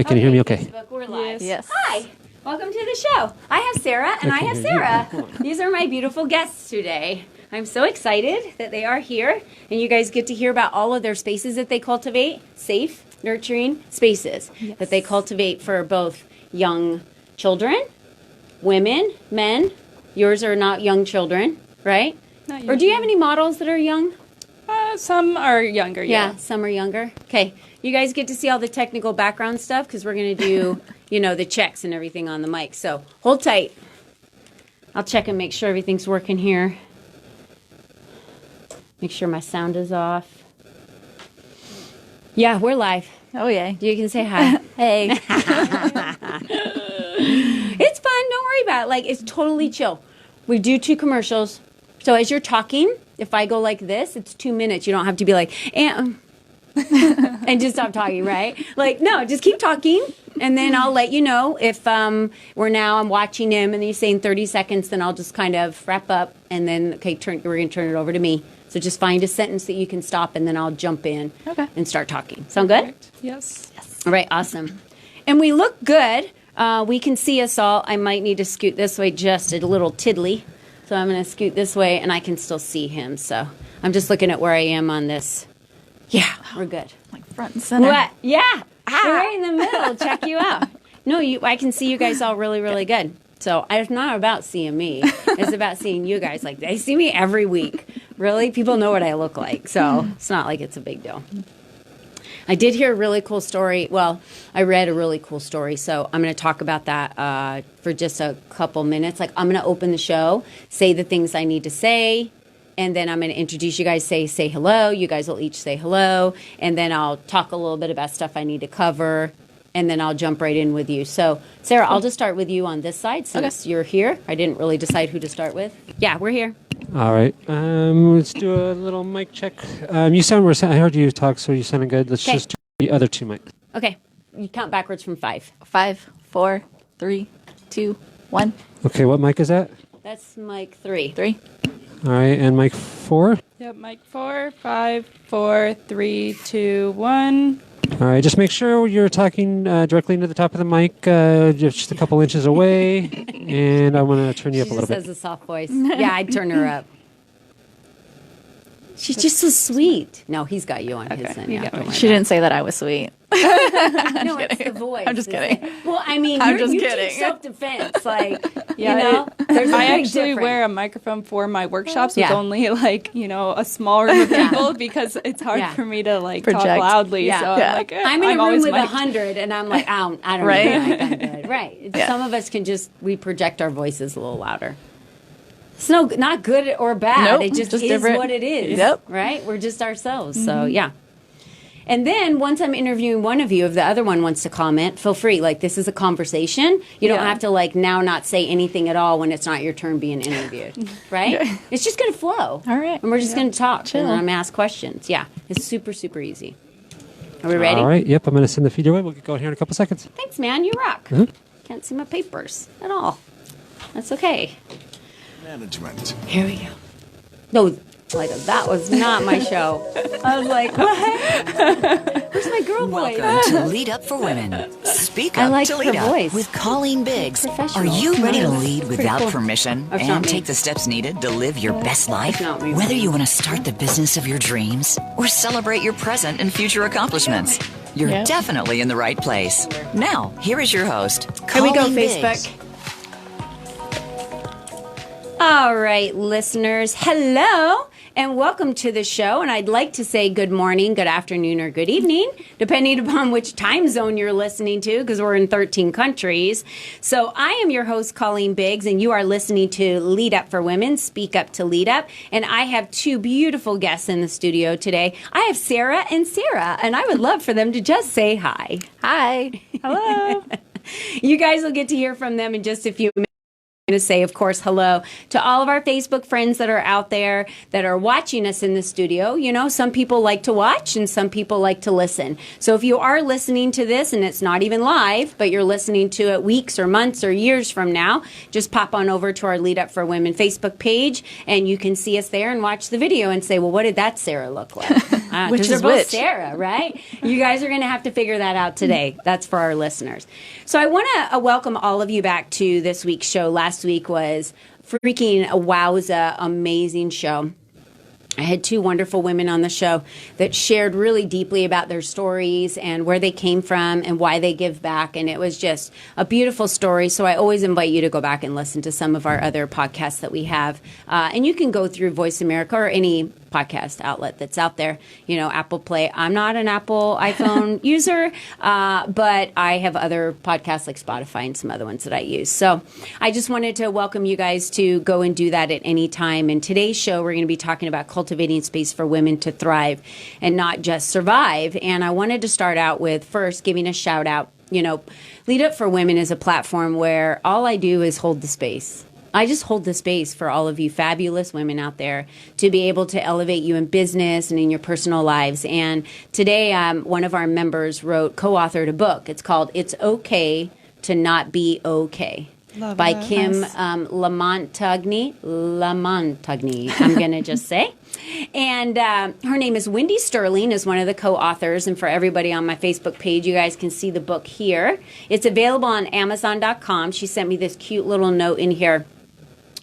right, can you hear me okay? Facebook, we're live. Yes. Hi, welcome to the show. I have Sarah and I have Sarah. These are my beautiful guests today. I'm so excited that they are here, and you guys get to hear about all of their spaces that they cultivate, safe, nurturing spaces that they cultivate for both young children, women, men. Yours are not young children, right? Not Or do you have any models that are young? Some are younger, Yeah, some are younger. Okay, you guys get to see all the technical background stuff because we're going to do, the checks and everything on the mic. So hold tight. I'll check and make sure everything's working here. Make sure my sound is off. Yeah, we're live. Oh, yeah. You can say hi. Hey. It's fun. Don't worry about it. Like, it's totally chill. We do 2 commercials. So as you're talking, if I go like this, it's 2 minutes. You don't have to be like, and just stop talking, right? Like, no, just keep talking. And then I'll let you know if I'm watching him and he's saying 30 seconds, then I'll just kind of wrap up. And then, we're going to turn it over to me. So just find a sentence that you can stop, and then I'll jump in and start talking. Sound good? Perfect. Yes. All right, awesome. And we look good. We can see us all. I might need to scoot this way just a little tiddly. So I'm going to scoot this way, and I can still see him. So I'm just looking at where I am on this. Yeah, we're good. Like front and center. What? Yeah. We're right in the middle. Check you out. No, I can see you guys all really, really good. So it's not about seeing me. It's about seeing you guys. Like, they see me every week. Really? People know what I look like. So it's not like it's a big deal. I did hear a really cool story. Well, I read a really cool story. So I'm going to talk about that for just a couple minutes. Like, I'm going to open the show, say the things I need to say, and then I'm going to introduce you guys, say hello. You guys will each say hello. And then I'll talk a little bit about stuff I need to cover. And then I'll jump right in with you. So, Sarah, I'll just start with you on this side since you're here. I didn't really decide who to start with. Yeah, we're here. All right. Let's do a little mic check. You sound. I heard you talk, so you sounded good. Let's just do the other 2 mics. Okay. You count backwards from 5. 5, 4, 3, 2, 1. Okay, what mic is that? That's mic 3. 3. All right, and mic 4? Yep, mic 4, 5, 4, 3, 2, 1. All right, just make sure you're talking directly into the top of the mic, just a couple inches away, and I want to turn you up a little bit. She just has a soft voice. Yeah, I'd turn her up. She's just so sweet. No, he's got you on his end. Yeah, don't worry She didn't say that I was sweet. No, it's the voice. I'm just kidding. Well, I mean, I'm just you kidding. teach self-defense. Like, Yeah, there's a I big actually difference. wear a microphone for my workshops with Yeah. only a small room of people because it's hard for me to talk Project. loudly. Yeah. So Yeah. I'm like, I'm in a room always with mic'd. 100, and I'm like, I don't Right? even I'm good. Right. Some of us can we project our voices a little louder. It's not good or bad. Nope, It just is different. what it is. Yep. Right? We're just ourselves. So, yeah. And then once I'm interviewing one of you, if the other one wants to comment, feel free. Like, this is a conversation. You don't have to, now not say anything at all when it's not your turn being interviewed. Right? It's just going to flow. All right. And we're just going to talk. Chill. And then I'm going to ask questions. Yeah. It's super, super easy. Are we ready? All right, yep, I'm going to send the feed your way. We'll get going here in a couple seconds. Thanks, man. You rock. Can't see my papers at all. That's okay. Management. Here we go. No, that was not my show. I was like, what? Where's my girl voice? Welcome to Lead Up for Women. Speak I up like to her lead up voice. with Colleen Biggs. Professional. Are you ready to Nice. lead Pretty without cool. permission That's not and me. take the steps needed to live your best life? That's not me. Whether you want to start the business of your dreams or celebrate your present and future accomplishments, you're Yep. definitely in the right place. Now, here is your host, Here we go, Colleen Biggs. Facebook. All right, listeners. Hello and welcome to the show. And I'd like to say good morning, good afternoon, or good evening, depending upon which time zone you're listening to, because we're in 13 countries. So I am your host, Colleen Biggs, and you are listening to Lead Up for Women, Speak Up to Lead Up. And I have 2 beautiful guests in the studio today. I have Sarah and Sarah, and I would love for them to just say hi. Hi. Hello. You guys will get to hear from them in just a few minutes. To say, of course, hello to all of our Facebook friends that are out there that are watching us in the studio. You know, some people like to watch and some people like to listen. So if you are listening to this and it's not even live, but you're listening to it weeks or months or years from now, just pop on over to our Lead Up for Women Facebook page and you can see us there and watch the video and say, well, what did that Sarah look like? Which 'cause they're is both which? Sarah, right? You guys are going to have to figure that out today. That's for our listeners. So I want to welcome all of you back to this week's show. Last week was freaking a wowza, amazing show. I had two wonderful women on the show that shared really deeply about their stories and where they came from and why they give back. And it was just a beautiful story. So I always invite you to go back and listen to some of our other podcasts that we have. And you can go through Voice America or any podcast outlet that's out there, Apple Play. I'm not an Apple iPhone user, but I have other podcasts like Spotify and some other ones that I use. So I just wanted to welcome you guys to go and do that at any time. In today's show, we're going to be talking about cultivating space for women to thrive and not just survive. And I wanted to start out with first giving a shout out. Lead Up for Women is a platform where all I do is hold the space. I just hold the space for all of you fabulous women out there to be able to elevate you in business and in your personal lives. And today, one of our members co-authored a book. It's called It's Okay to Not Be Okay. Love by it. Kim Nice. Lamontagny, I'm going to just say. And her name is Wendy Sterling, is one of the co-authors. And for everybody on my Facebook page, you guys can see the book here. It's available on Amazon.com. She sent me this cute little note in here.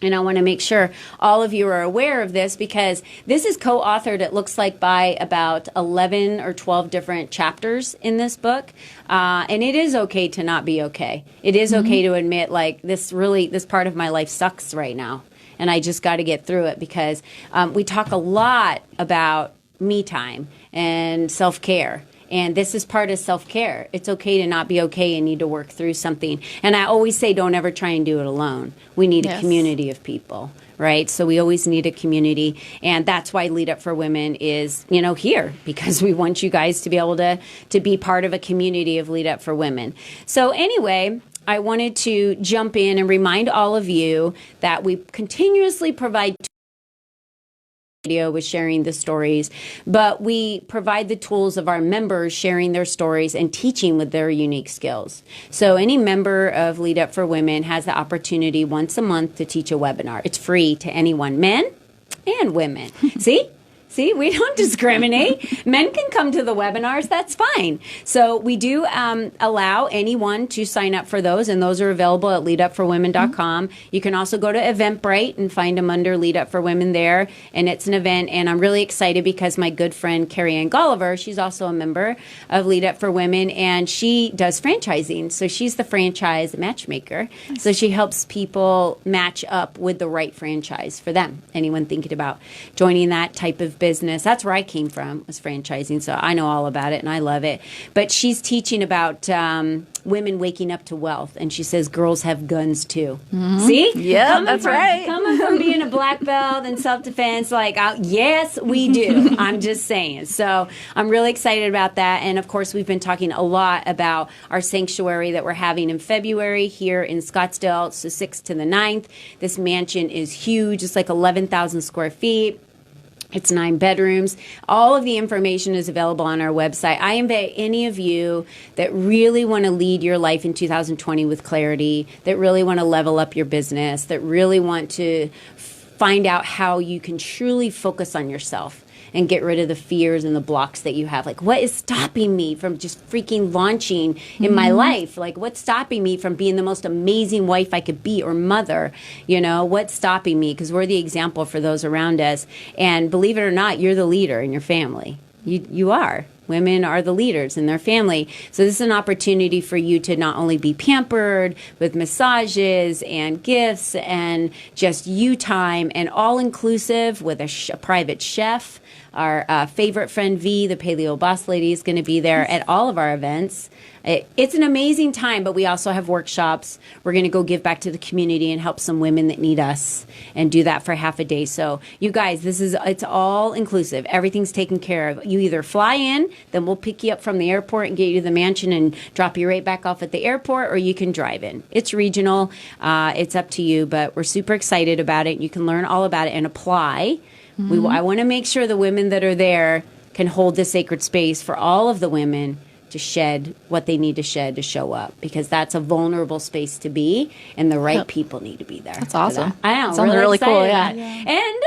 And I want to make sure all of you are aware of this because this is co-authored, it looks like, by about 11 or 12 different chapters in this book. And it is okay to not be okay. It is okay to admit, like, this part of my life sucks right now. And I just got to get through it because we talk a lot about me time and self-care. And this is part of self-care. It's okay to not be okay and need to work through something. And I always say, don't ever try and do it alone. We need a community of people, right? So we always need a community. And that's why Lead Up for Women is, here, because we want you guys to be able to be part of a community of Lead Up for Women. So anyway, I wanted to jump in and remind all of you that we continuously provide video with sharing the stories, but we provide the tools of our members sharing their stories and teaching with their unique skills. So any member of Lead Up for Women has the opportunity once a month to teach a webinar. It's free to anyone, men and women. See, we don't discriminate. Men can come to the webinars. That's fine. So we do allow anyone to sign up for those, and those are available at leadupforwomen.com. You can also go to Eventbrite and find them under Lead Up for Women there, and it's an event. And I'm really excited because my good friend Carrie Ann Gulliver, she's also a member of Lead Up for Women, and she does franchising. So she's the franchise matchmaker. Nice. So she helps people match up with the right franchise for them. Anyone thinking about joining that type of business. That's where I came from, was franchising. So I know all about it and I love it. But she's teaching about women waking up to wealth. And she says girls have guns too. Mm-hmm. See? Yeah, that's right. Coming from being a black belt and self-defense, yes, we do. I'm just saying. So I'm really excited about that. And of course, we've been talking a lot about our sanctuary that we're having in February here in Scottsdale. So 6th to the 9th. This mansion is huge. It's like 11,000 square feet. It's 9 bedrooms. All of the information is available on our website. I invite any of you that really want to lead your life in 2020 with clarity, that really want to level up your business, that really want to find out how you can truly focus on yourself and get rid of the fears and the blocks that you have. Like, what is stopping me from just freaking launching in my life? Like, what's stopping me from being the most amazing wife I could be or mother? What's stopping me? Because we're the example for those around us. And believe it or not, you're the leader in your family. You are. Women are the leaders in their family. So this is an opportunity for you to not only be pampered with massages and gifts and just you time and all inclusive with a private chef. Our favorite friend V, the Paleo Boss Lady, is going to be there at all of our events. It's an amazing time, but we also have workshops. We're going to go give back to the community and help some women that need us and do that for half a day. So you guys, it's all inclusive. Everything's taken care of. You either fly in, then we'll pick you up from the airport and get you to the mansion and drop you right back off at the airport, or you can drive in. It's regional. It's up to you, but we're super excited about it. You can learn all about it and apply. I want to make sure the women that are there can hold the sacred space for all of the women to shed what they need to shed to show up, because that's a vulnerable space to be, and the right people need to be there. That's awesome. I know. Sounds really cool. Yeah. Yeah. And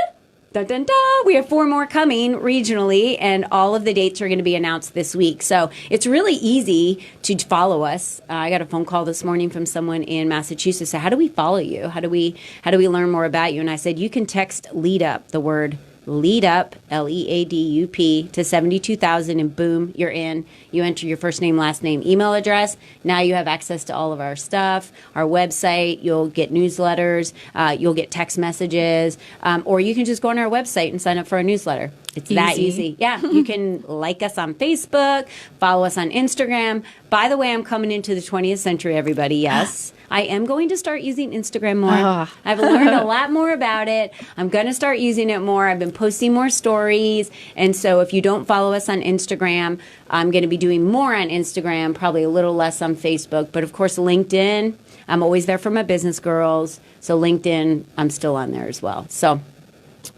dun, dun, dun, we have 4 more coming regionally, and all of the dates are going to be announced this week. So it's really easy to follow us. I got a phone call this morning from someone in Massachusetts. Said, how do we follow you? How do we learn more about you? And I said, you can text lead up, the word lead up, LEADUP, to 72,000, and boom, you're in. You enter your first name, last name, email address. Now you have access to all of our stuff, our website. You'll get newsletters. You'll get text messages. Or you can just go on our website and sign up for our newsletter. It's that easy. Yeah. You can like us on Facebook, follow us on Instagram. By the way, I'm coming into the 20th century, everybody. Yes. I am going to start using Instagram more. I've learned a lot more about it. I'm going to start using it more. I've been posting more stories. And so if you don't follow us on Instagram, I'm going to be doing more on Instagram, probably a little less on Facebook. But of course, LinkedIn, I'm always there for my business girls. So LinkedIn, I'm still on there as well. So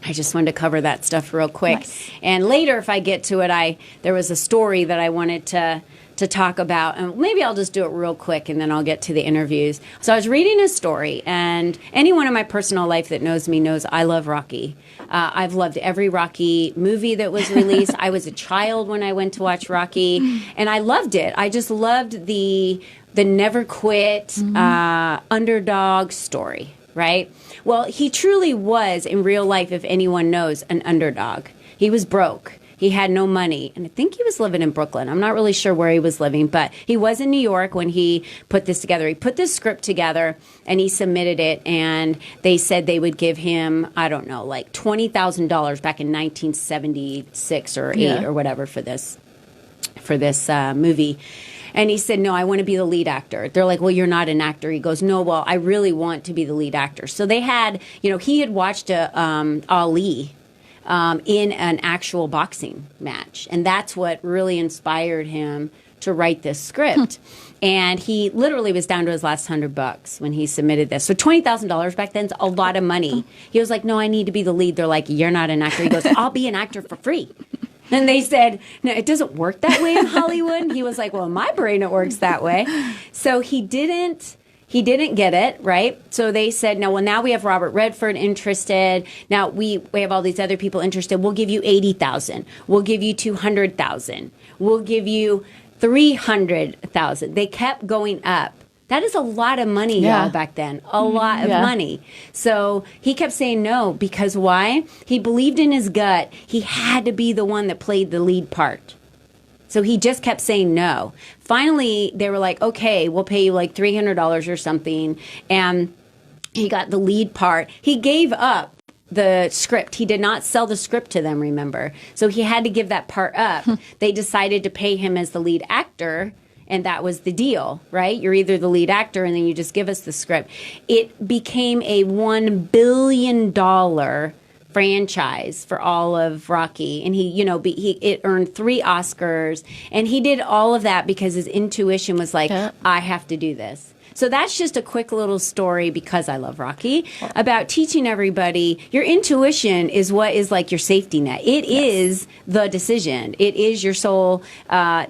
I just wanted to cover that stuff real quick. Nice. And later, if I get to it, there was a story that I wanted to talk about, and maybe I'll just do it real quick and then I'll get to the interviews. So I was reading a story, and anyone in my personal life that knows me knows I love Rocky. I've loved every Rocky movie that was released. I was a child when I went to watch Rocky, and I loved it. I just loved the never quit underdog story, right? Well, he truly was, in real life, if anyone knows, an underdog. He was broke. He had no money, and I think he was living in Brooklyn. I'm not really sure where he was living, but he was in New York when he put this together. He put this script together, and he submitted it, and they said they would give him, I don't know, like $20,000 back in 1976 or 8 or whatever for this movie. And he said, no, I want to be the lead actor. They're like, well, you're not an actor. He goes, no, well, I really want to be the lead actor. So they had, he had watched Ali in an actual boxing match. And that's what really inspired him to write this script. And he literally was down to his last $100 when he submitted this. So $20,000 back then's a lot of money. He was like, no, I need to be the lead. They're like, you're not an actor. He goes, I'll be an actor for free. And they said, no, it doesn't work that way in Hollywood. He was like, well, in my brain it works that way. So he didn't get it, right? So they said, no, well, now we have Robert Redford interested. Now we have all these other people interested. We'll give you $80,000. We'll give you $200,000. We'll give you $300,000. They kept going up. That is a lot of money, y'all, back then. A lot of money. So he kept saying no, because why? He believed in his gut. He had to be the one that played the lead part. So he just kept saying no. Finally, they were like, okay, we'll pay you like $300 or something. And he got the lead part. He gave up the script. He did not sell the script to them, remember? So he had to give that part up. They decided to pay him as the lead actor. And that was the deal, right? You're either the lead actor and then you just give us the script. It became a $1 billion franchise for all of Rocky. And it earned 3 Oscars. And he did all of that because his intuition was like, I have to do this. So that's just a quick little story, because I love Rocky, about teaching everybody your intuition is what is like your safety net. It is the decision. It is your sole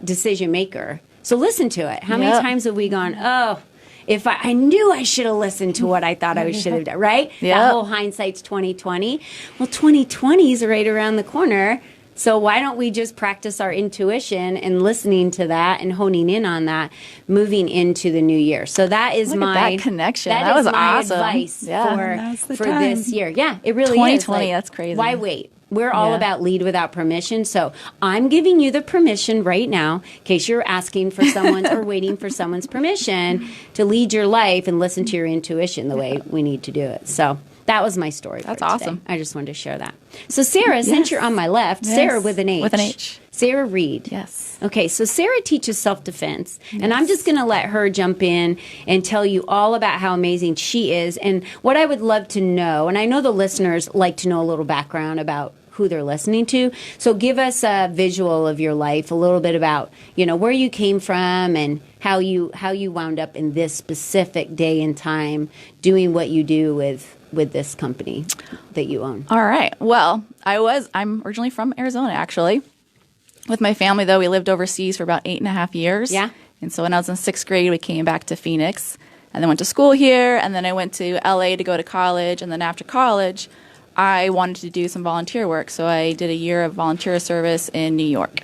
decision maker. So listen to it. How many times have we gone, oh, if I knew I should have listened to what I thought I should have done, right? That whole hindsight's 2020. Well, 2020 is right around the corner. So why don't we just practice our intuition and listening to that and honing in on that, moving into the new year? So that is that connection. That was my awesome. Advice for this year. Yeah, it really 2020, is. 2020, that's crazy. Why wait? We're all about lead without permission. So I'm giving you the permission right now, in case you're asking for someone's or waiting for someone's permission to lead your life and listen to your intuition the way we need to do it. So that was my story. That's for today. awesome. I just wanted to share that. So Sarah, since you're on my left, Sarah with an H. With an H. Sarah Reed. Yes. Okay, so Sarah teaches self-defense, and I'm just going to let her jump in and tell you all about how amazing she is. And what I would love to know, and I know the listeners like to know a little background about who they're listening to. So give us a visual of your life, a little bit about, where you came from and how you wound up in this specific day and time doing what you do with this company that you own. All right. Well, I'm originally from Arizona, actually. With my family, though, we lived overseas for about 8.5 years. Yeah. And so when I was in 6th grade, we came back to Phoenix and then went to school here. And then I went to LA to go to college. And then after college, I wanted to do some volunteer work. So I did a year of volunteer service in New York.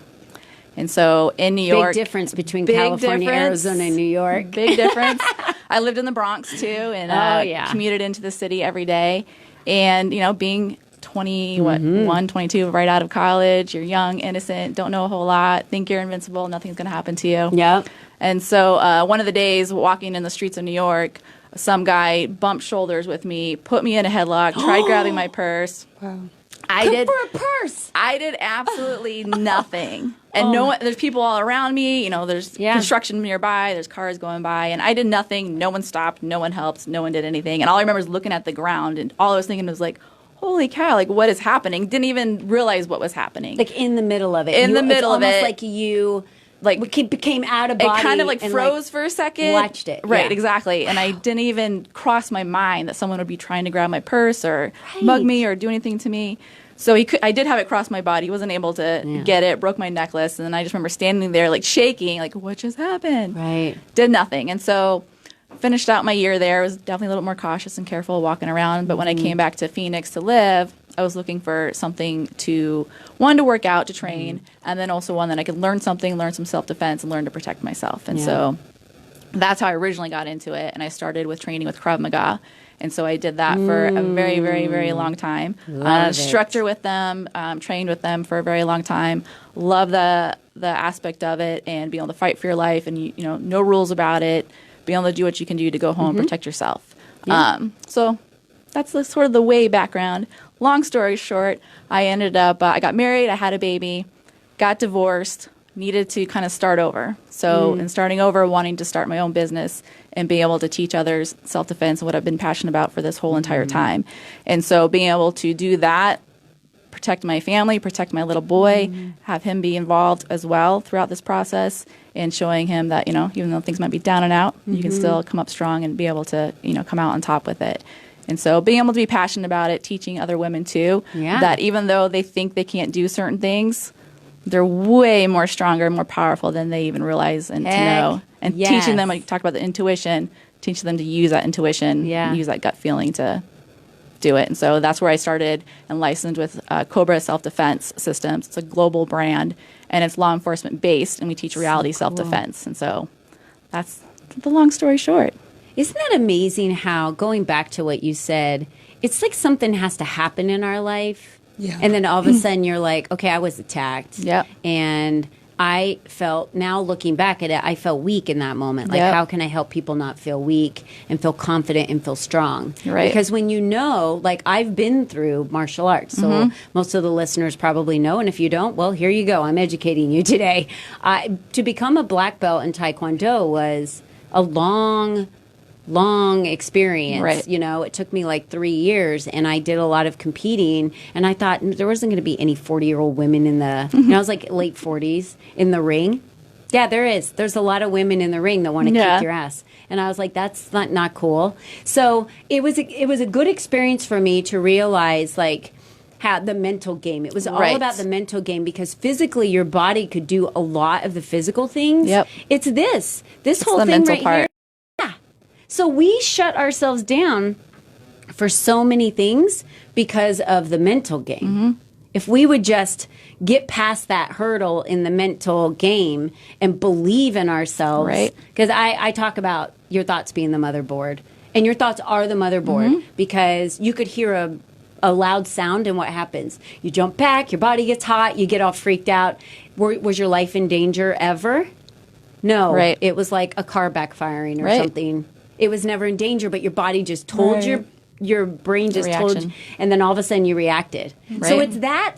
And so in New York, Big difference between big California, difference. Arizona, and New York. Big difference. I lived in the Bronx too, and commuted into the city every day. And being 21, 22, right out of college, you're young, innocent, don't know a whole lot, think you're invincible, nothing's going to happen to you. Yep. And so one of the days, walking in the streets of New York, some guy bumped shoulders with me, put me in a headlock, tried grabbing my purse. Wow. Good for a purse. I did absolutely nothing. And no one, there's people all around me, there's construction nearby, there's cars going by, and I did nothing. No one stopped, no one helped, no one did anything. And all I remember is looking at the ground, and all I was thinking was like, holy cow, like what is happening? Didn't even realize what was happening. Like in the middle of it. In the middle of it. Almost like you became out of body. It kind of and, froze for a second. Watched it. Right, Yeah. exactly. And I didn't even cross my mind that someone would be trying to grab my purse or mug me or do anything to me. So I did have it cross my body. He wasn't able to get it, broke my necklace. And then I just remember standing there like shaking, like what just happened? Right. Did nothing. And so finished out my year there. I was definitely a little more cautious and careful walking around. But when I came back to Phoenix to live, I was looking for something to work out, to train, and then also one that I could learn something, learn some self-defense, and learn to protect myself. And so that's how I originally got into it. And I started with training with Krav Maga. And so I did that for a very, very, very long time. Instructor with them, trained with them for a very long time. Love the aspect of it and being able to fight for your life and no rules about it. Being able to do what you can do to go home and protect yourself. So that's sort of the way background. Long story short, I ended up, I got married, I had a baby, got divorced, needed to kind of start over. So in starting over, wanting to start my own business and be able to teach others self-defense and what I've been passionate about for this whole entire time. And so being able to do that, protect my family, protect my little boy, have him be involved as well throughout this process and showing him that, even though things might be down and out, you can still come up strong and be able to, come out on top with it. And so being able to be passionate about it, teaching other women too, that even though they think they can't do certain things, they're way more stronger and more powerful than they even realize and to know. And teaching them, like you talked about the intuition, teaching them to use that intuition, use that gut feeling to do it. And so that's where I started and licensed with Cobra Self-Defense Systems. It's a global brand, and it's law enforcement based, and we teach reality self-defense. And so that's the long story short. Isn't that amazing how, going back to what you said, it's like something has to happen in our life. Yeah. And then all of a sudden you're like, okay, I was attacked. Yep. And I felt, now looking back at it, I felt weak in that moment. Like, how can I help people not feel weak and feel confident and feel strong? Right. Because when like I've been through martial arts, so most of the listeners probably know. And if you don't, well, here you go. I'm educating you today. To become a black belt in Taekwondo was a long experience. Right. It took me like 3 years, and I did a lot of competing, and I thought there wasn't going to be any 40-year-old women in the, I was like late 40s in the ring. Yeah, there is. There's a lot of women in the ring that want to kick your ass. And I was like, that's not cool. So it was a good experience for me to realize like how the mental game. It was all about the mental game, because physically your body could do a lot of the physical things. Yep. It's this whole thing right here. So we shut ourselves down for so many things because of the mental game. If we would just get past that hurdle in the mental game and believe in ourselves, right? Because I talk about your thoughts being the motherboard, and your thoughts are the motherboard, because you could hear a loud sound, and what happens? You jump back, your body gets hot, you get all freaked out. Was your life in danger ever? No. Right. It was like a car backfiring or something. It was never in danger, but your body just told your brain just told you, and then all of a sudden you reacted. So it's that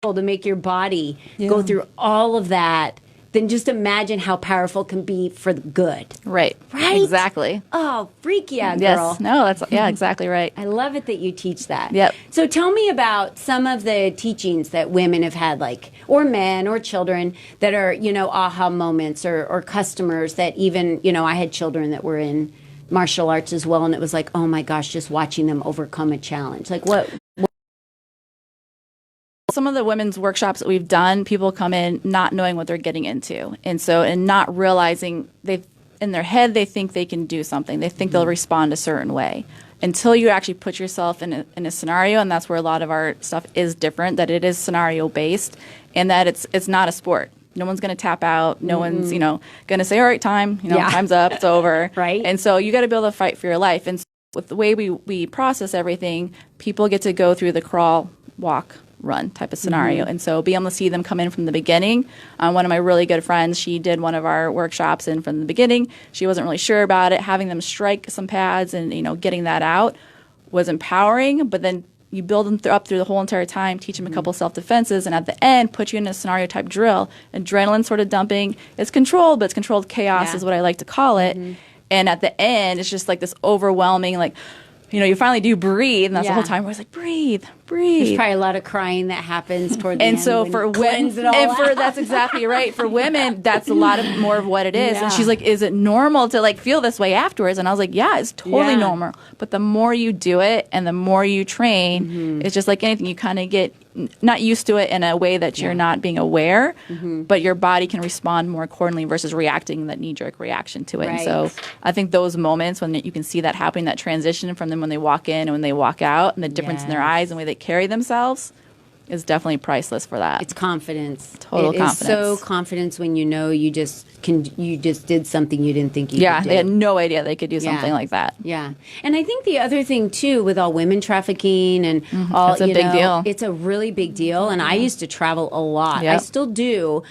powerful to make your body go through all of that. Then just imagine how powerful it can be for the good. Right. Exactly. Oh, freak yeah, girl. Yes. No, that's exactly right. I love it that you teach that. Yep. So tell me about some of the teachings that women have had, like, or men or children that are, aha moments, or customers that even, I had children that were in martial arts as well, and it was like, oh my gosh, just watching them overcome a challenge. Like what? Some of the women's workshops that we've done, people come in not knowing what they're getting into, and not realizing in their head, they think they can do something. They think they'll respond a certain way. Until you actually put yourself in a scenario, and that's where a lot of our stuff is different, that it is scenario based, and that it's not a sport. No one's going to tap out. No one's, going to say, all right, time, time's up, it's over. Right. And so you got to be able to fight for your life. And so with the way we process everything, people get to go through the crawl, walk, run type of scenario. And so being able to see them come in from the beginning. One of my really good friends, she did one of our workshops, and from the beginning, she wasn't really sure about it. Having them strike some pads and, getting that out was empowering, but then you build them up through the whole entire time, teach them a couple self-defenses, and at the end, put you in a scenario type drill. Adrenaline sort of dumping. It's controlled, but it's controlled chaos is what I like to call it. And at the end, it's just like this overwhelming, like, you finally do breathe, and that's the whole time where it's like, breathe. There's probably a lot of crying that happens toward the end. And so for women, that's exactly right. For women, that's a lot of more of what it is. Yeah. And she's like, is it normal to like feel this way afterwards? And I was like, yeah, it's totally normal. But the more you do it and the more you train, it's just like anything. You kind of get not used to it in a way that you're not being aware, but your body can respond more accordingly versus reacting that knee-jerk reaction to it. Right. And so I think those moments when you can see that happening, that transition from them when they walk in and when they walk out, and the difference in their eyes and the way they carry themselves is definitely priceless for that. It's confidence. Total confidence. It's so confidence when you just did something you didn't think you could do. They had no idea they could do something like that. Yeah. And I think the other thing too, with all women trafficking and all, it's a big deal. It's a really big deal. And I used to travel a lot. Yep. I still do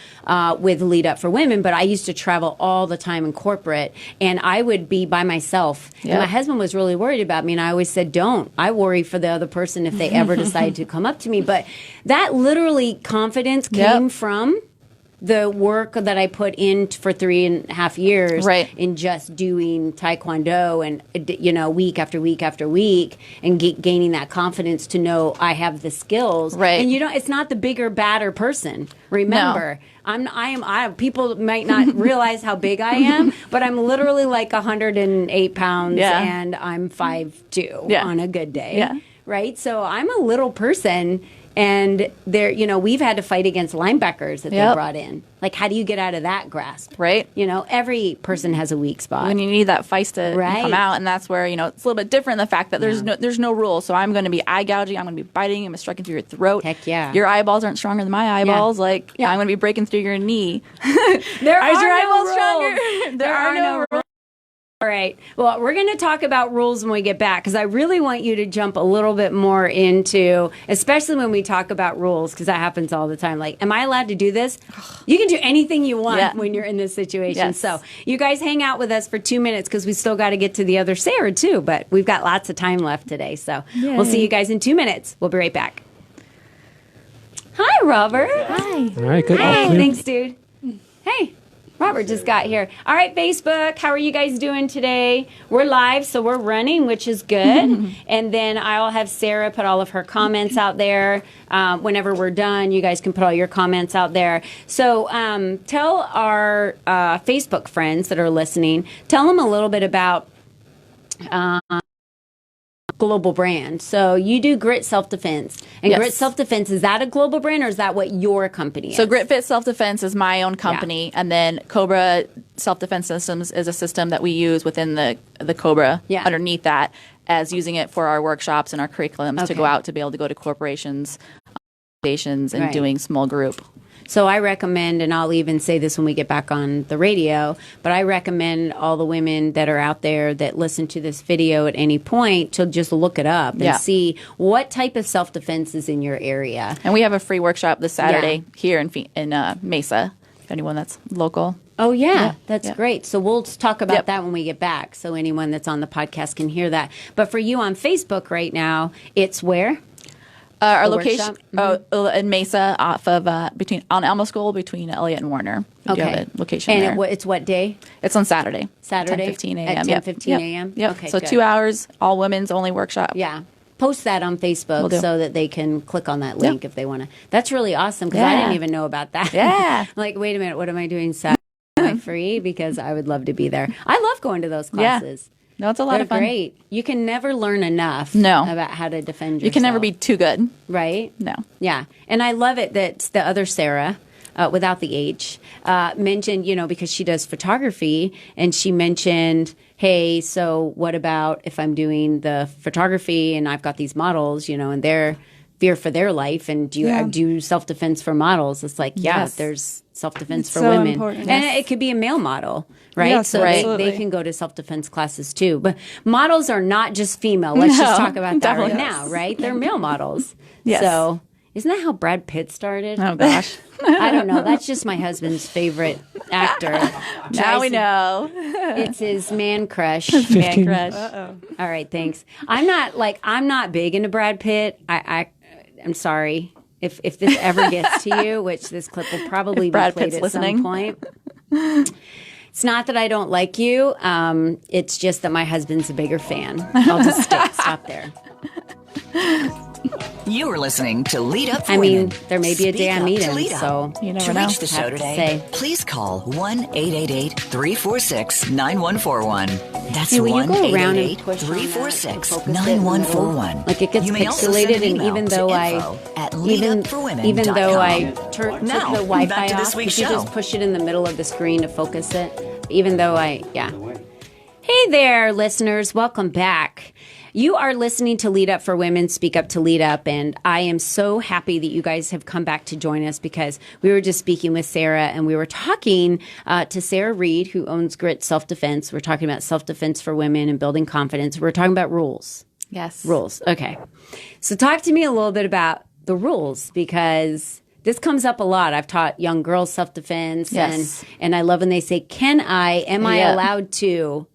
with Lead Up for Women, but I used to travel all the time in corporate, and I would be by myself. Yep. And my husband was really worried about me, and I always said, don't. I worry for the other person if they ever decide to come up to me. But that literally confidence came from the work that I put in for 3.5 years in just doing Taekwondo and, week after week after week, and gaining that confidence to know I have the skills. Right. And it's not the bigger, badder person. Remember, people might not realize how big I am, but I'm literally like 108 pounds and I'm 5'2" on a good day. Yeah. Right. So I'm a little person. And we've had to fight against linebackers that they brought in. Like, how do you get out of that grasp? Right. Every person has a weak spot. When you need that feist to come out, and that's where, it's a little bit different, the fact that there's no rules. So I'm going to be eye gouging, I'm going to be biting, I'm going to be striking through your throat. Heck yeah. Your eyeballs aren't stronger than my eyeballs. I'm going to be breaking through your knee. There are your no eyeballs rules. stronger? There are no rules. All right. Well, we're going to talk about rules when we get back, because I really want you to jump a little bit more into, especially when we talk about rules, because that happens all the time. Like, am I allowed to do this? You can do anything you want when you're in this situation. Yes. So you guys hang out with us for 2 minutes, because we still got to get to the other Sarah, too. But we've got lots of time left today. So we'll see you guys in 2 minutes. We'll be right back. Hi, Robert. Hi. All right, good. Hey, Afternoon. thanks, dude. Hey. Robert just got here. All right, Facebook, how are you guys doing today? We're live, so we're running, which is good. And then I'll have Sarah put all of her comments out there. Whenever we're done, you guys can put all your comments out there. So tell our Facebook friends that are listening, tell them a little bit about global brand. So you do Grit Self-Defense. And Grit Self-Defense, is that a global brand, or is that what your company is? So Grit Fit Self-Defense is my own company, and then Cobra Self-Defense Systems is a system that we use within the Cobra underneath that, as using it for our workshops and our curriculums to go out to be able to go to corporations, foundations, and doing small group. So I recommend, and I'll even say this when we get back on the radio, but I recommend all the women that are out there that listen to this video at any point to just look it up and see what type of self-defense is in your area. And we have a free workshop this Saturday here in Mesa, if anyone that's local. Oh, yeah. That's great. So we'll talk about that when we get back, so anyone that's on the podcast can hear that. But for you on Facebook right now, it's where? Our location in Mesa, off of on Elmo School, between Elliott and Warner. We do have a location and there. It's what day? It's on Saturday. 10:15 a.m. At 10:15 a.m. Yep. Okay, so good. 2 hours, all women's only workshop. Yeah. Post that on Facebook so that they can click on that link if they want to. That's really awesome, because I didn't even know about that. Yeah. Like, wait a minute, what am I doing Saturday? Am I free? Because I would love to be there. I love going to those classes. Yeah. No, it's a lot of fun. Great. You can never learn enough about how to defend yourself. You can never be too good. Right? No. Yeah. And I love it that the other Sarah without the H, mentioned, because she does photography, and she mentioned, hey, so what about if I'm doing the photography and I've got these models, and they're fear for their life, and do you do self-defense for models? It's like, there's self-defense for so women. important. And it could be a male model, right? Yes, so absolutely. they can go to self-defense classes too. But models are not just female. Let's just talk about that right now, right? They're male models. Yes. So isn't that how Brad Pitt started? Oh, gosh. I don't know. That's just my husband's favorite actor. Now we know. It's his man crush. Man crush. All right, thanks. I'm not big into Brad Pitt. I'm sorry if this ever gets to you, which this clip will probably be Brad played Pitt's at listening. some point. It's not that I don't like you. It's just that my husband's a bigger fan. I'll just stop there. You are listening to Lead Up for I mean, Women. there may be a Speak day I up meet to him, lead up. so You never To know. reach the show Have to today, say. please call 1-888-346-9141. That's Hey, will you go around and push on that and focus it in the middle? 1-888-346-9141. Like it gets You may also send pixelated, an and email even to though info@leadupforwomen.com. even though I took Now, the Wi-Fi back to this off, week's could you show. just push it in the middle of the screen to focus it? Even though Hey there, listeners. Welcome back. You are listening to Lead Up for Women, Speak Up to Lead Up, and I am so happy that you guys have come back to join us because we were just speaking with Sarah, and we were talking to Sarah Reed, who owns Grit Self-Defense. We're talking about self-defense for women and building confidence. We're talking about rules. Yes. Rules. Okay. So talk to me a little bit about the rules, because this comes up a lot. I've taught young girls self-defense, Yes. and I love when they say, am I Yeah. allowed to?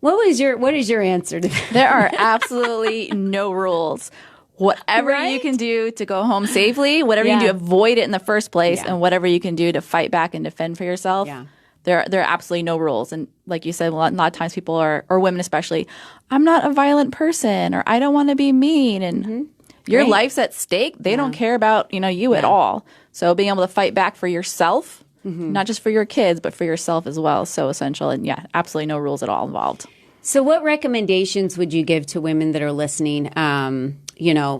What is your answer to that? There are absolutely no rules. Whatever Right? you can do to go home safely, whatever you can do Yeah. to avoid it in the first place, Yeah. and whatever you can do to fight back and defend for yourself, Yeah. there are absolutely no rules. And like you said, a lot of times people or women especially, I'm not a violent person, or I don't want to be mean, and your Right. life's at stake. They don't care about you at all. So being able to fight back for yourself, not just for your kids, but for yourself as well, is so essential. And absolutely no rules at all involved. So what recommendations would you give to women that are listening?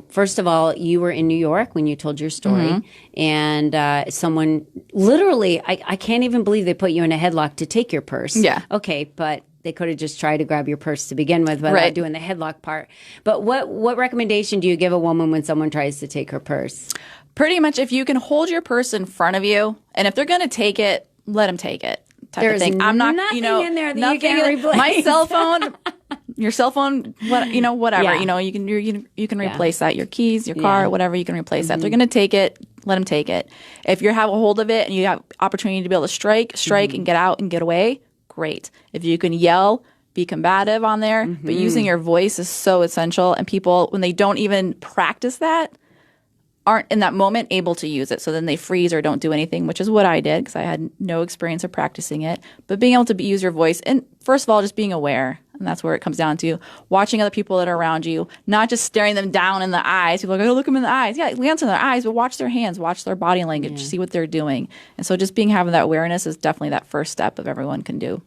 First of all, you were in New York when you told your story, and someone literally, I can't even believe they put you in a headlock to take your purse. Yeah. Okay, but they could have just tried to grab your purse to begin with without Right. doing the headlock part. But what recommendation do you give a woman when someone tries to take her purse? Pretty much, if you can hold your purse in front of you, and if they're going to take it, let them take it. Type There's of thing. I'm not, nothing in there that you nothing can't in- replace. My cell phone, your cell phone, whatever. Yeah. You can replace that. Your keys, your car, Yeah. whatever. You can replace that. If they're going to take it, let them take it. If you have a hold of it and you have opportunity to be able to strike and get out and get away, great. If you can yell, be combative on there, but using your voice is so essential. And people, when they don't even practice that, aren't in that moment able to use it. So then they freeze or don't do anything, which is what I did because I had no experience of practicing it. But being able to use your voice, and first of all, just being aware. And that's where it comes down to watching other people that are around you, not just staring them down in the eyes. People are like, oh, look them in the eyes. Yeah, glance in their eyes, but watch their hands, watch their body language, see what they're doing. And so just having that awareness is definitely that first step of everyone can do.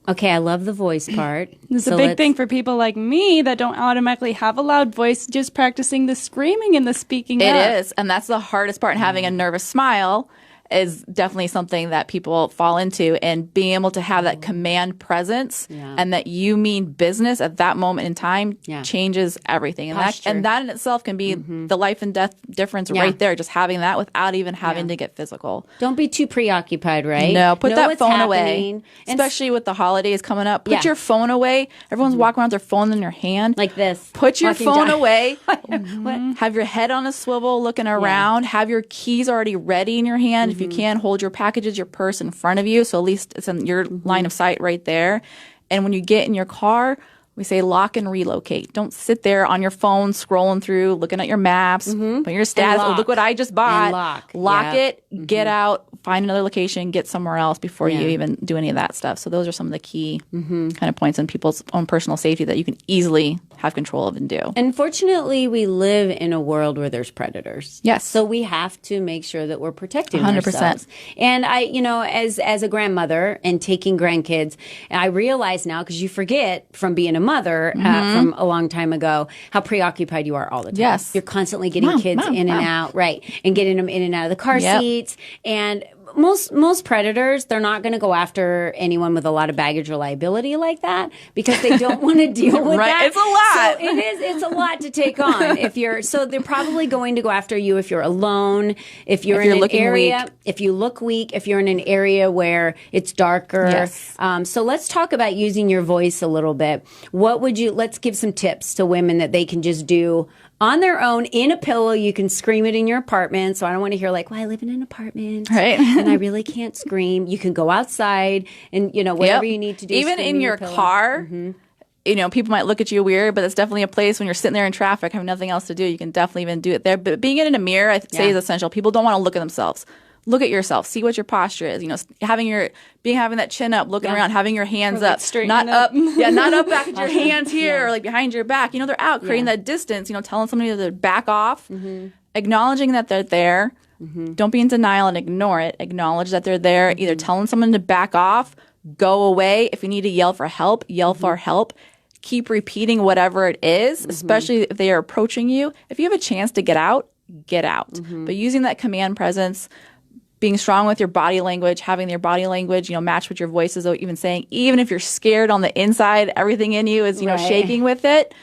Okay, I love the voice part. It's So a big let's- thing for people like me that don't automatically have a loud voice, just practicing the screaming and the speaking It up. is, and that's the hardest part. And having a nervous smile is definitely something that people fall into, and being able to have that command presence and that you mean business at that moment in time changes everything. And Posture. that in itself can be the life and death difference right there, just having that without even having to get physical. Don't be too preoccupied, right? No, put Know that what's phone happening. away, And especially with the holidays coming up. Put Yeah. your phone away. Everyone's walking around with their phone in their hand. like this. Put your Walking phone down- away. Have your head on a swivel looking around. Have your keys already ready in your hand. If you can, hold your packages, your purse in front of you. So at least it's in your line of sight right there. And when you get in your car, we say lock and relocate. Don't sit there on your phone scrolling through, looking at your maps, put your status. Oh, lock. look what I just bought. And lock Yep. it, get out, find another location, get somewhere else before you Yeah. even do any of that stuff. So those are some of the key kind of points in people's own personal safety that you can easily have control of and do. Unfortunately, we live in a world where there's predators. Yes. So we have to make sure that we're protecting 100%. ourselves. And I, as a grandmother and taking grandkids, I realize now, because you forget from being a mother from a long time ago, how preoccupied you are all the time. Yes. You're constantly getting kids in and out, right. And getting them in and out of the car Yep. seats. And most predators, they're not going to go after anyone with a lot of baggage or liability like that because they don't want to deal with Right. that. It's a lot. So it's a lot to take on. So they're probably going to go after you if you're alone, if you're in an looking area, weak. if you look weak, if you're in an area where it's darker. Yes. So let's talk about using your voice a little bit. Let's give some tips to women that they can just do on their own in a pillow. You can scream it in your apartment. So I don't want to hear like, well, I live in an apartment. Right. And I really can't scream. You can go outside and, whatever you need to do. Even scream in your pillow. car, people might look at you weird, but it's definitely a place when you're sitting there in traffic, having nothing else to do. You can definitely even do it there. But being in a mirror, I say, is essential. People don't want to look at themselves. Look at yourself. See what your posture is. Having that chin up, looking around, having your hands Or, like, up, straighten not up. not up back at your hands here or like behind your back. They're out creating that distance. Telling somebody to back off, acknowledging that they're there. Don't be in denial and ignore it. Acknowledge that they're there. Either telling someone to back off, go away. If you need to yell for help, yell for help. Keep repeating whatever it is, especially if they are approaching you. If you have a chance to get out, get out. But using that command presence, being strong with your body language, having your body language, match what your voice is even saying. Even if you're scared on the inside, everything in you is, shaking with it.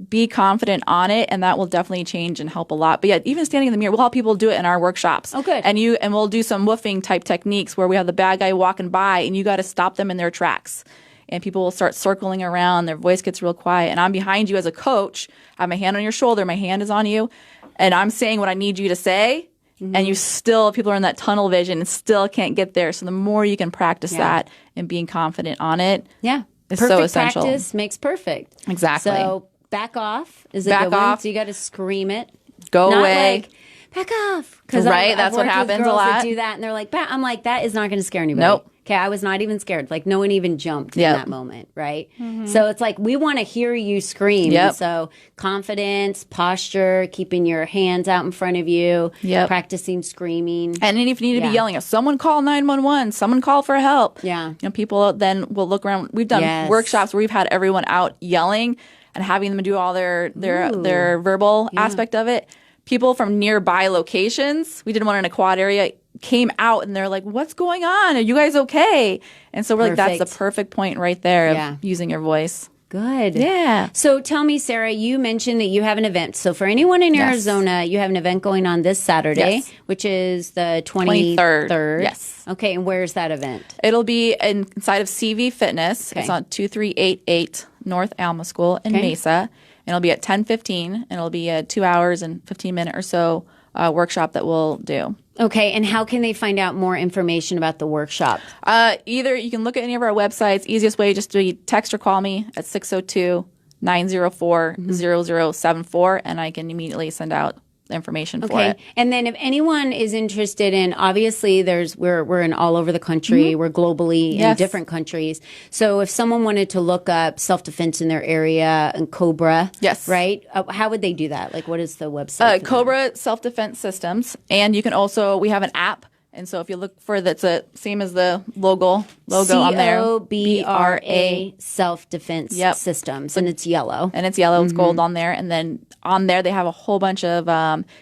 Be confident on it, and that will definitely change and help a lot. But yeah, even standing in the mirror, we'll help people do it in our workshops. Oh, good. And we'll do some woofing type techniques where we have the bad guy walking by, and you got to stop them in their tracks. And people will start circling around. Their voice gets real quiet. And I'm behind you as a coach. I have my hand on your shoulder. My hand is on you. And I'm saying what I need you to say. And people are in that tunnel vision and still can't get there. So the more you can practice that and being confident on it, is so essential. Practice makes perfect. Exactly. So back off is a Back good one. off. So you got to scream it. Go Not away. like, back off. Because Right, that's what happens a girls lot. That do that, and they're like, I'm like, that is not going to scare anybody. Nope. Okay, I was not even scared. Like, no one even jumped in Yep. that moment, right? So it's like, we want to hear you scream. Yep. So confidence, posture, keeping your hands out in front of you, Yep. practicing screaming. And then if you need to Yeah. be yelling, if someone call 911, someone call for help. Yeah. People then will look around. We've done Yes. workshops where we've had everyone out yelling and having them do all their verbal aspect of it. People from nearby locations, we did one in a quad area, came out and they're like, what's going on? Are you guys okay? And so we're like, that's the Perfect. perfect point right there of Yeah. using your voice. Good. Yeah. So tell me, Sarah, you mentioned that you have an event. So for anyone in Yes. Arizona, you have an event going on this Saturday, Yes. which is the 23rd. Yes. Okay, and where's that event? It'll be inside of CV Fitness. Okay. It's on 2388 North Alma School in Okay. Mesa. And it'll be at 10:15, and it'll be a 2 hours and 15-minute or so workshop that we'll do. Okay, and how can they find out more information about the workshop? Either you can look at any of our websites. Easiest way just to text or call me at 602-904-0074, and I can immediately send out the information for Okay, it. and then if anyone is interested in, obviously, we're in all over the country. We're globally in Yes. different countries. So if someone wanted to look up self defense in their area and Cobra, Yes. right? How would they do that? Like, what is the website? for that? Cobra Self-Defense Systems, and you can also, we have an app, and so if you look for that's a same as the logo on there, COBRA Self Defense Yep. Systems, and it's yellow. and it's yellow, it's gold on there, and then on there they have a whole bunch of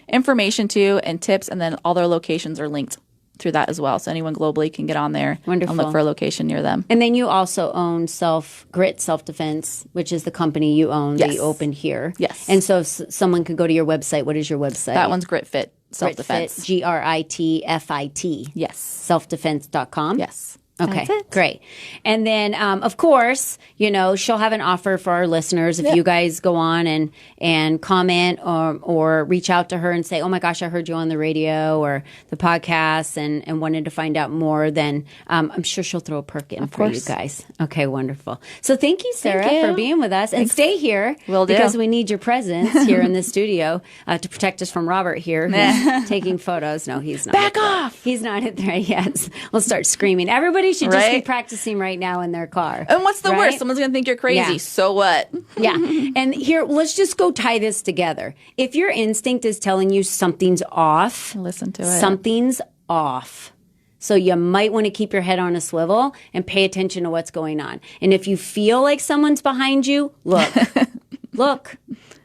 information too and tips, and then all their locations are linked through that as well. So anyone globally can get on there Wonderful. and look for a location near them. And then you also own Grit Self Defense, which is the company you own that Yes. you opened here. Yes. And so if someone could go to your website, what is your website? That one's Grit Fit Self Gritfit, Defense. GRITFIT. Yes. Selfdefense.com. Yes. Okay, great. And then, of course, she'll have an offer for our listeners. If you guys go on and comment or reach out to her and say, oh my gosh, I heard you on the radio or the podcast and wanted to find out more, then I'm sure she'll throw a perk in for you course. guys. Okay, wonderful. So thank you, Sarah, Thank you. for being with us. And stay here Will do. because we need your presence here in the studio to protect us from Robert here who's taking photos. No, he's not. Back off! He's not at there yet. We'll start screaming. Everybody should just be Right? practicing right now in their car. And what's the right? worst? Someone's going to think you're crazy. Yeah. So what? Yeah. And here, let's just go tie this together. If your instinct is telling you something's off, Listen to it. something's off. So you might want to keep your head on a swivel and pay attention to what's going on. And if you feel like someone's behind you, look. Look.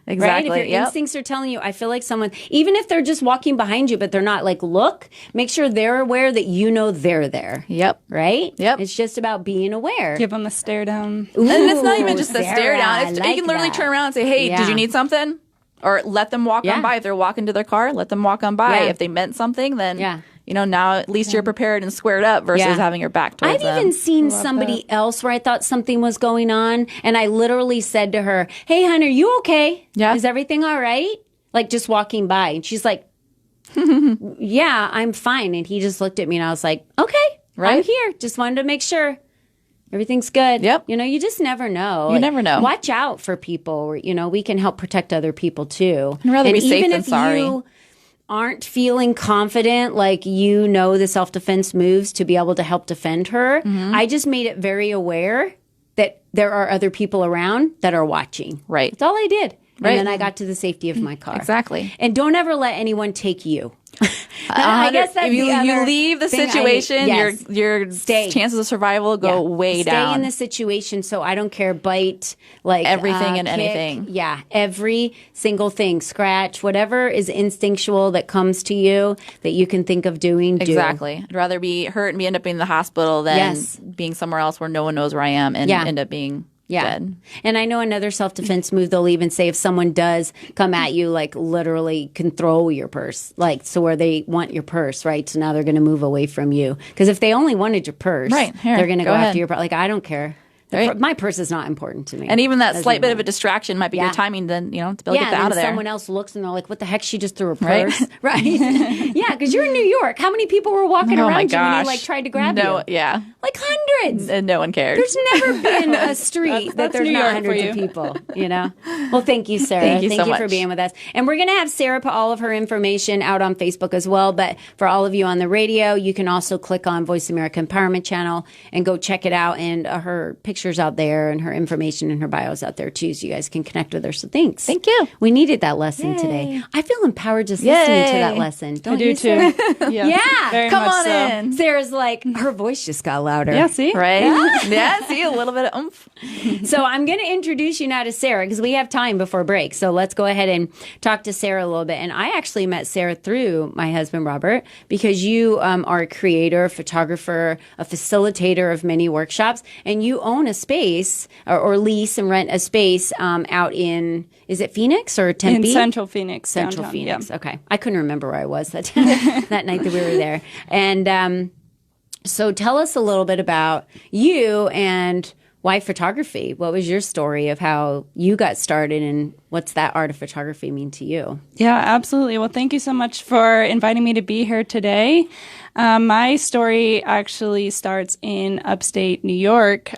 Exactly. Right? If your instincts are telling you, I feel like someone, even if they're just walking behind you, but they're not like, look, make sure they're aware that you know they're there. Yep. Right? Yep. It's just about being aware. Give them a stare down. Ooh, And it's not even just the Sarah, stare down. I It's, like you can literally that. turn around and say, hey, Yeah. did you need something? Or let them walk Yeah. on by. If they're walking to their car, let them walk on by. Yeah. If they meant something, then, Yeah. now at least you're prepared and squared up versus Yeah. having your back towards I've them. even seen somebody else where I thought something was going on, and I literally said to her, "Hey, hon, are you okay? Yeah. Is everything all right?" Like just walking by, and she's like, "Yeah, I'm fine." And he just looked at me, and I was like, "Okay, I'm Right. here. Just wanted to make sure everything's good." Yep. You just never know. You never know. Watch out for people. We can help protect other people too. I'd rather and be safe even than if sorry. you aren't feeling confident, like the self-defense moves to be able to help defend her, Mm-hmm. I just made it very aware that there are other people around that are watching. Right. That's all I did. Right. And then I got to the safety of my car. Exactly. And don't ever let anyone take you. I guess that's if you, the other you leave the thing situation, yes. your Stay. chances of survival go way Stay down. in the situation. So I don't care, bite, like Everything and kick. anything. Yeah, every single thing, scratch, whatever is instinctual that comes to you that you can think of doing. Do. Exactly. I'd rather be hurt and end up in the hospital than Yes. being somewhere else where no one knows where I am and Yeah. end up being Yeah. dead. And I know another self-defense move, they'll even say if someone does come at you, like literally can throw your purse, like so where they want your purse, right? So now they're going to move away from you. Because if they only wanted your purse, Right. Here, they're going to go go ahead. after your purse. Like, I don't care. Right. My purse is not important to me. And even that Doesn't slight bit of a matter. distraction might be Yeah. good timing then, to be able to get Yeah, that out and of there. someone else looks and they're like, what the heck? She just threw a Right? purse. Right? Yeah, because you're in New York. How many people were walking Oh my around you when gosh. you like tried to grab No, you? yeah. Like hundreds. And no one cared. There's never been a street that That's there's New not York for hundreds of you. people, Well, thank you, Sarah. Thank you so for much. being with us. And we're going to have Sarah put all of her information out on Facebook as well. But for all of you on the radio, you can also click on Voice America Empowerment Channel and go check it out. And her picture's out there and her information and her bio's out there too. So you guys can connect with her. So thanks. Thank you. We needed that lesson today. I feel empowered just listening to that Yay. lesson. I Don't do you, too. Sarah? Yeah. Yeah. Very Come much on so. in. Sarah's like, her voice just got louder. Yeah, see? Right? Yeah, see a little bit of oomph. So I'm going to introduce you now to Sarah because we have time before break. So let's go ahead and talk to Sarah a little bit. And I actually met Sarah through my husband, Robert, because you are a creator, photographer, a facilitator of many workshops, and you own a space or lease and rent a space out in, is it Phoenix or Tempe? In Central Phoenix. Central downtown, Phoenix. yeah. Okay. I couldn't remember where I was that that night that we were there. And so tell us a little bit about you and why photography. What was your story of how you got started and what's that art of photography mean to you? Yeah, absolutely. Well, thank you so much for inviting me to be here today. My story actually starts in upstate New York,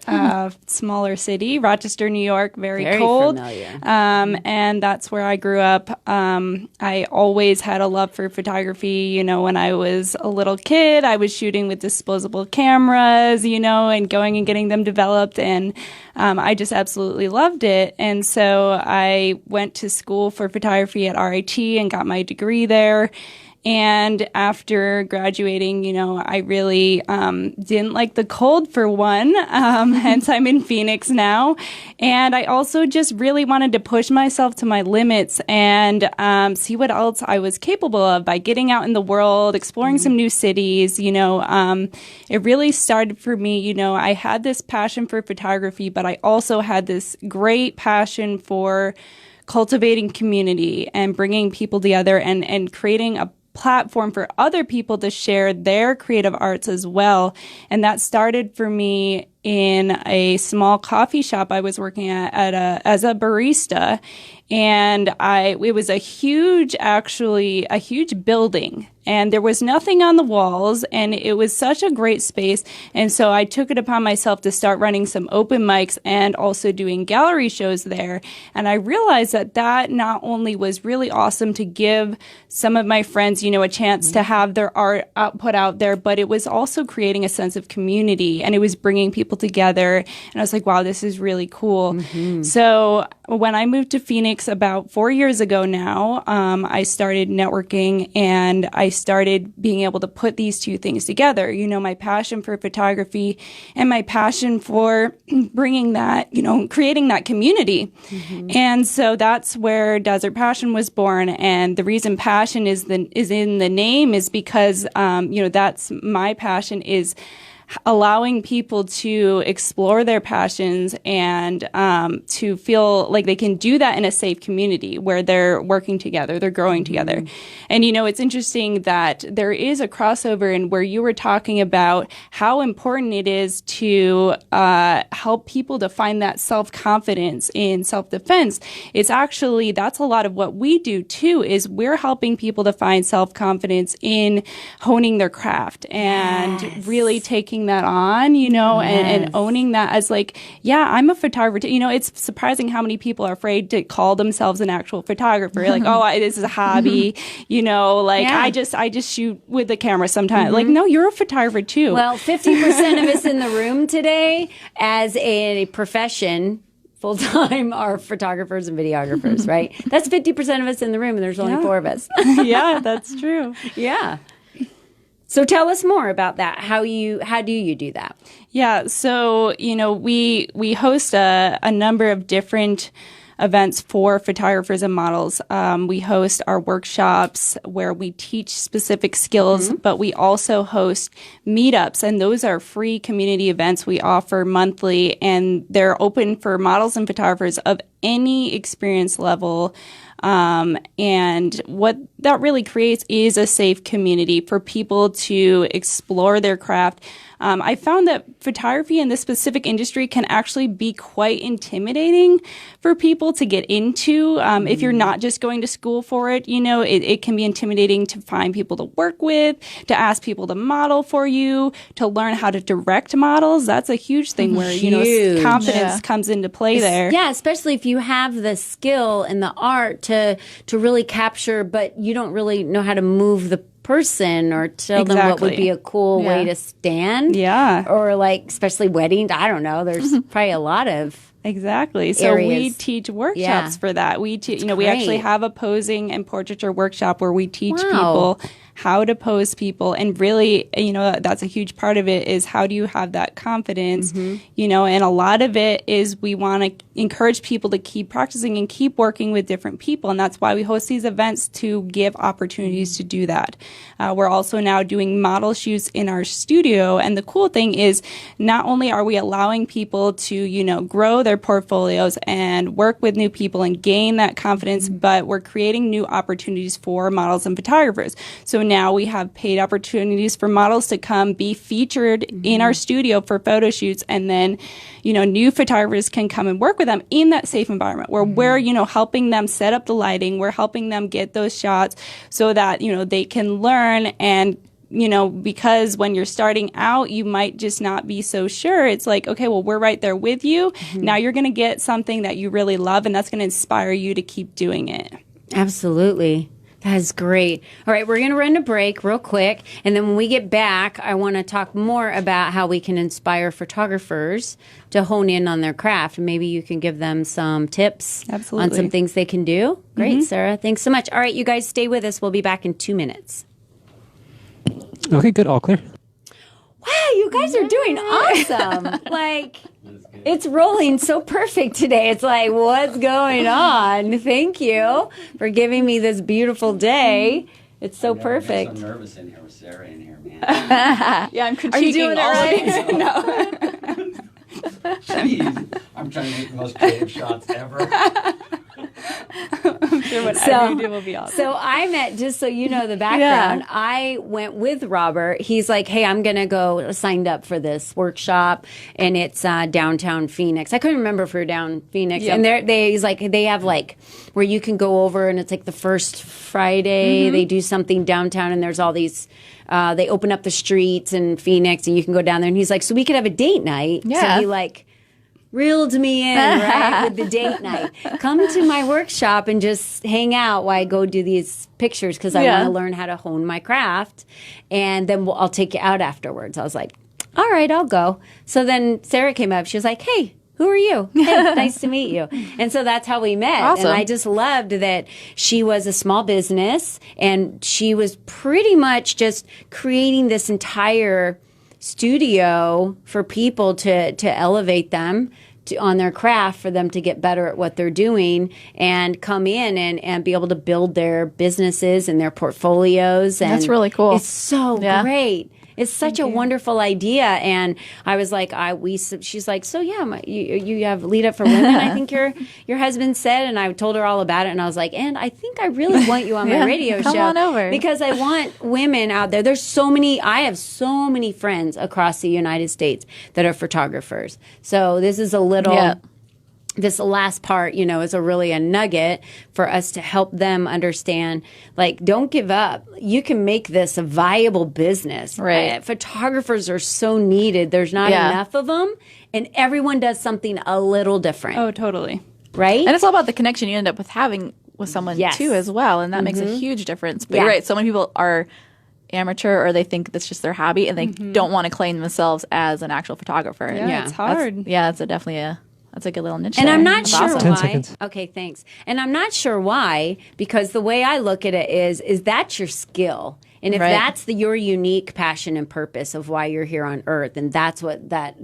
smaller city, Rochester, New York, very cold. Familiar. And that's where I grew up. I always had a love for photography. When I was a little kid, I was shooting with disposable cameras, and going and getting them developed. And I just absolutely loved it. And so I went to school for photography at RIT and got my degree there. And after graduating, I really didn't like the cold for one. Hence, I'm in Phoenix now. And I also just really wanted to push myself to my limits and see what else I was capable of by getting out in the world, exploring some new cities. It really started for me. I had this passion for photography, but I also had this great passion for cultivating community and bringing people together and creating a platform for other people to share their creative arts as well. And that started for me in a small coffee shop I was working at as a barista. And it was a huge building, and there was nothing on the walls, and it was such a great space. And so I took it upon myself to start running some open mics and also doing gallery shows there. And I realized that not only was really awesome to give some of my friends, a chance to have their art put out there, but it was also creating a sense of community, and it was bringing people people together. And I was like, wow, this is really cool. So when I moved to Phoenix about 4 years ago now, I started networking and I started being able to put these two things together. You know, my passion for photography and my passion for bringing that, you know, creating that community. And so that's where Desert Passion was born. And the reason passion is in the name is because, you know, that's my passion is allowing people to explore their passions and to feel like they can do that in a safe community where they're working together, they're growing together. And, you know, it's interesting that there is a crossover in where you were talking about how important it is to help people to find that self-confidence in self-defense. It's actually, that's a lot of what we do too, is we're helping people to find self-confidence in honing their craft and really taking that on, you know, and owning that as like, yeah, I'm a photographer. You know, it's surprising how many people are afraid to call themselves an actual photographer. Like, oh, this is a hobby, you know, like I just shoot with the camera sometimes. Like, no, you're a photographer too. Well, 50% of us in the room today as a profession full-time are photographers and videographers, right? That's 50% of us in the room and there's only 4 of us. Yeah, that's true. Yeah. So tell us more about that. How do you do that? Yeah, so, you know, we host a number of different events for photographers and models. We host our workshops where we teach specific skills, but we also host meetups, and those are free community events we offer monthly, and they're open for models and photographers of any experience level. And what that really creates is a safe community for people to explore their craft. I found that photography in this specific industry can actually be quite intimidating for people to get into. If you're not just going to school for it, you know, it can be intimidating to find people to work with, to ask people to model for you, to learn how to direct models. That's a huge thing where, you know, confidence comes into play there. Yeah, especially if you have the skill and the art to really capture, but you don't really know how to move the person or tell them what would be a cool way to stand. Yeah. Or like, especially weddings. I don't know. There's probably a lot of Exactly. So areas. we teach workshops for that. We we actually have a posing and portraiture workshop where we teach people how to pose people, and really, you know, that's a huge part of it is how do you have that confidence, you know, and a lot of it is we want to encourage people to keep practicing and keep working with different people. And that's why we host these events to give opportunities to do that. We're also now doing model shoots in our studio. And the cool thing is not only are we allowing people to, you know, grow their portfolios and work with new people and gain that confidence, but we're creating new opportunities for models and photographers. So now we have paid opportunities for models to come be featured in our studio for photo shoots, and then, you know, new photographers can come and work with them in that safe environment where we're, you know, helping them set up the lighting, we're helping them get those shots so that, you know, they can learn. And you know, because when you're starting out, you might just not be so sure. It's like, okay, well, we're right there with you. Now you're going to get something that you really love, and that's going to inspire you to keep doing it. Absolutely. That's great. All right, we're going to run a break real quick. And then when we get back, I want to talk more about how we can inspire photographers to hone in on their craft. Maybe you can give them some tips on some things they can do. Great, Sarah. Thanks so much. All right, you guys stay with us. We'll be back in 2 minutes. Okay, good. All clear. Wow, you guys are doing awesome. Like, it's rolling so perfect today. It's like, what's going on? Thank you for giving me this beautiful day. It's so perfect. I'm nervous in here with Sarah in here, man. Yeah, I'm critiquing Are you doing it right? No. Jeez, I'm trying to make the most creative shots ever. I'm sure whatever you do will be awesome. So I met, just so you know the background, I went with Robert. He's like, hey, I'm going to go, signed up for this workshop, and it's downtown Phoenix. I couldn't remember if we were down Phoenix. Yep. And he's like, they have like, where you can go over, and it's like the first Friday, they do something downtown, and there's all these, they open up the streets in Phoenix, and you can go down there. And he's like, so we could have a date night. Yeah. So he like, reeled me in, right, with the date night. Come to my workshop and just hang out while I go do these pictures because I want to learn how to hone my craft. And then I'll take you out afterwards. I was like, all right, I'll go. So then Sarah came up. She was like, hey, who are you? Hey, nice to meet you. And so that's how we met. Awesome. And I just loved that she was a small business and she was pretty much just creating this entire studio for people to elevate them on their craft, for them to get better at what they're doing and come in and be able to build their businesses and their portfolios. And That's really cool. It's so great. It's such a wonderful idea. And I was like, she's like, so yeah, you have Lead Up for Women, I think your husband said. And I told her all about it. And I was like, and I think I really want you on my radio show. Come on over. Because I want women out there. I have so many friends across the United States that are photographers. So this is a little... This last part, is a nugget for us to help them understand, like, don't give up. You can make this a viable business. Right. Photographers are so needed. There's not enough of them, and everyone does something a little different. Oh, totally. Right? And it's all about the connection you end up with having with someone too as well, and that makes a huge difference. But you're right, so many people are amateur or they think that's just their hobby and they don't want to claim themselves as an actual photographer. Yeah, it's hard. That's a good little niche. And there. I'm not That's sure awesome. 10 why. seconds. Okay, thanks. And I'm not sure why, because the way I look at it is that's your skill. And if Right. that's your unique passion and purpose of why you're here on earth, and that's what that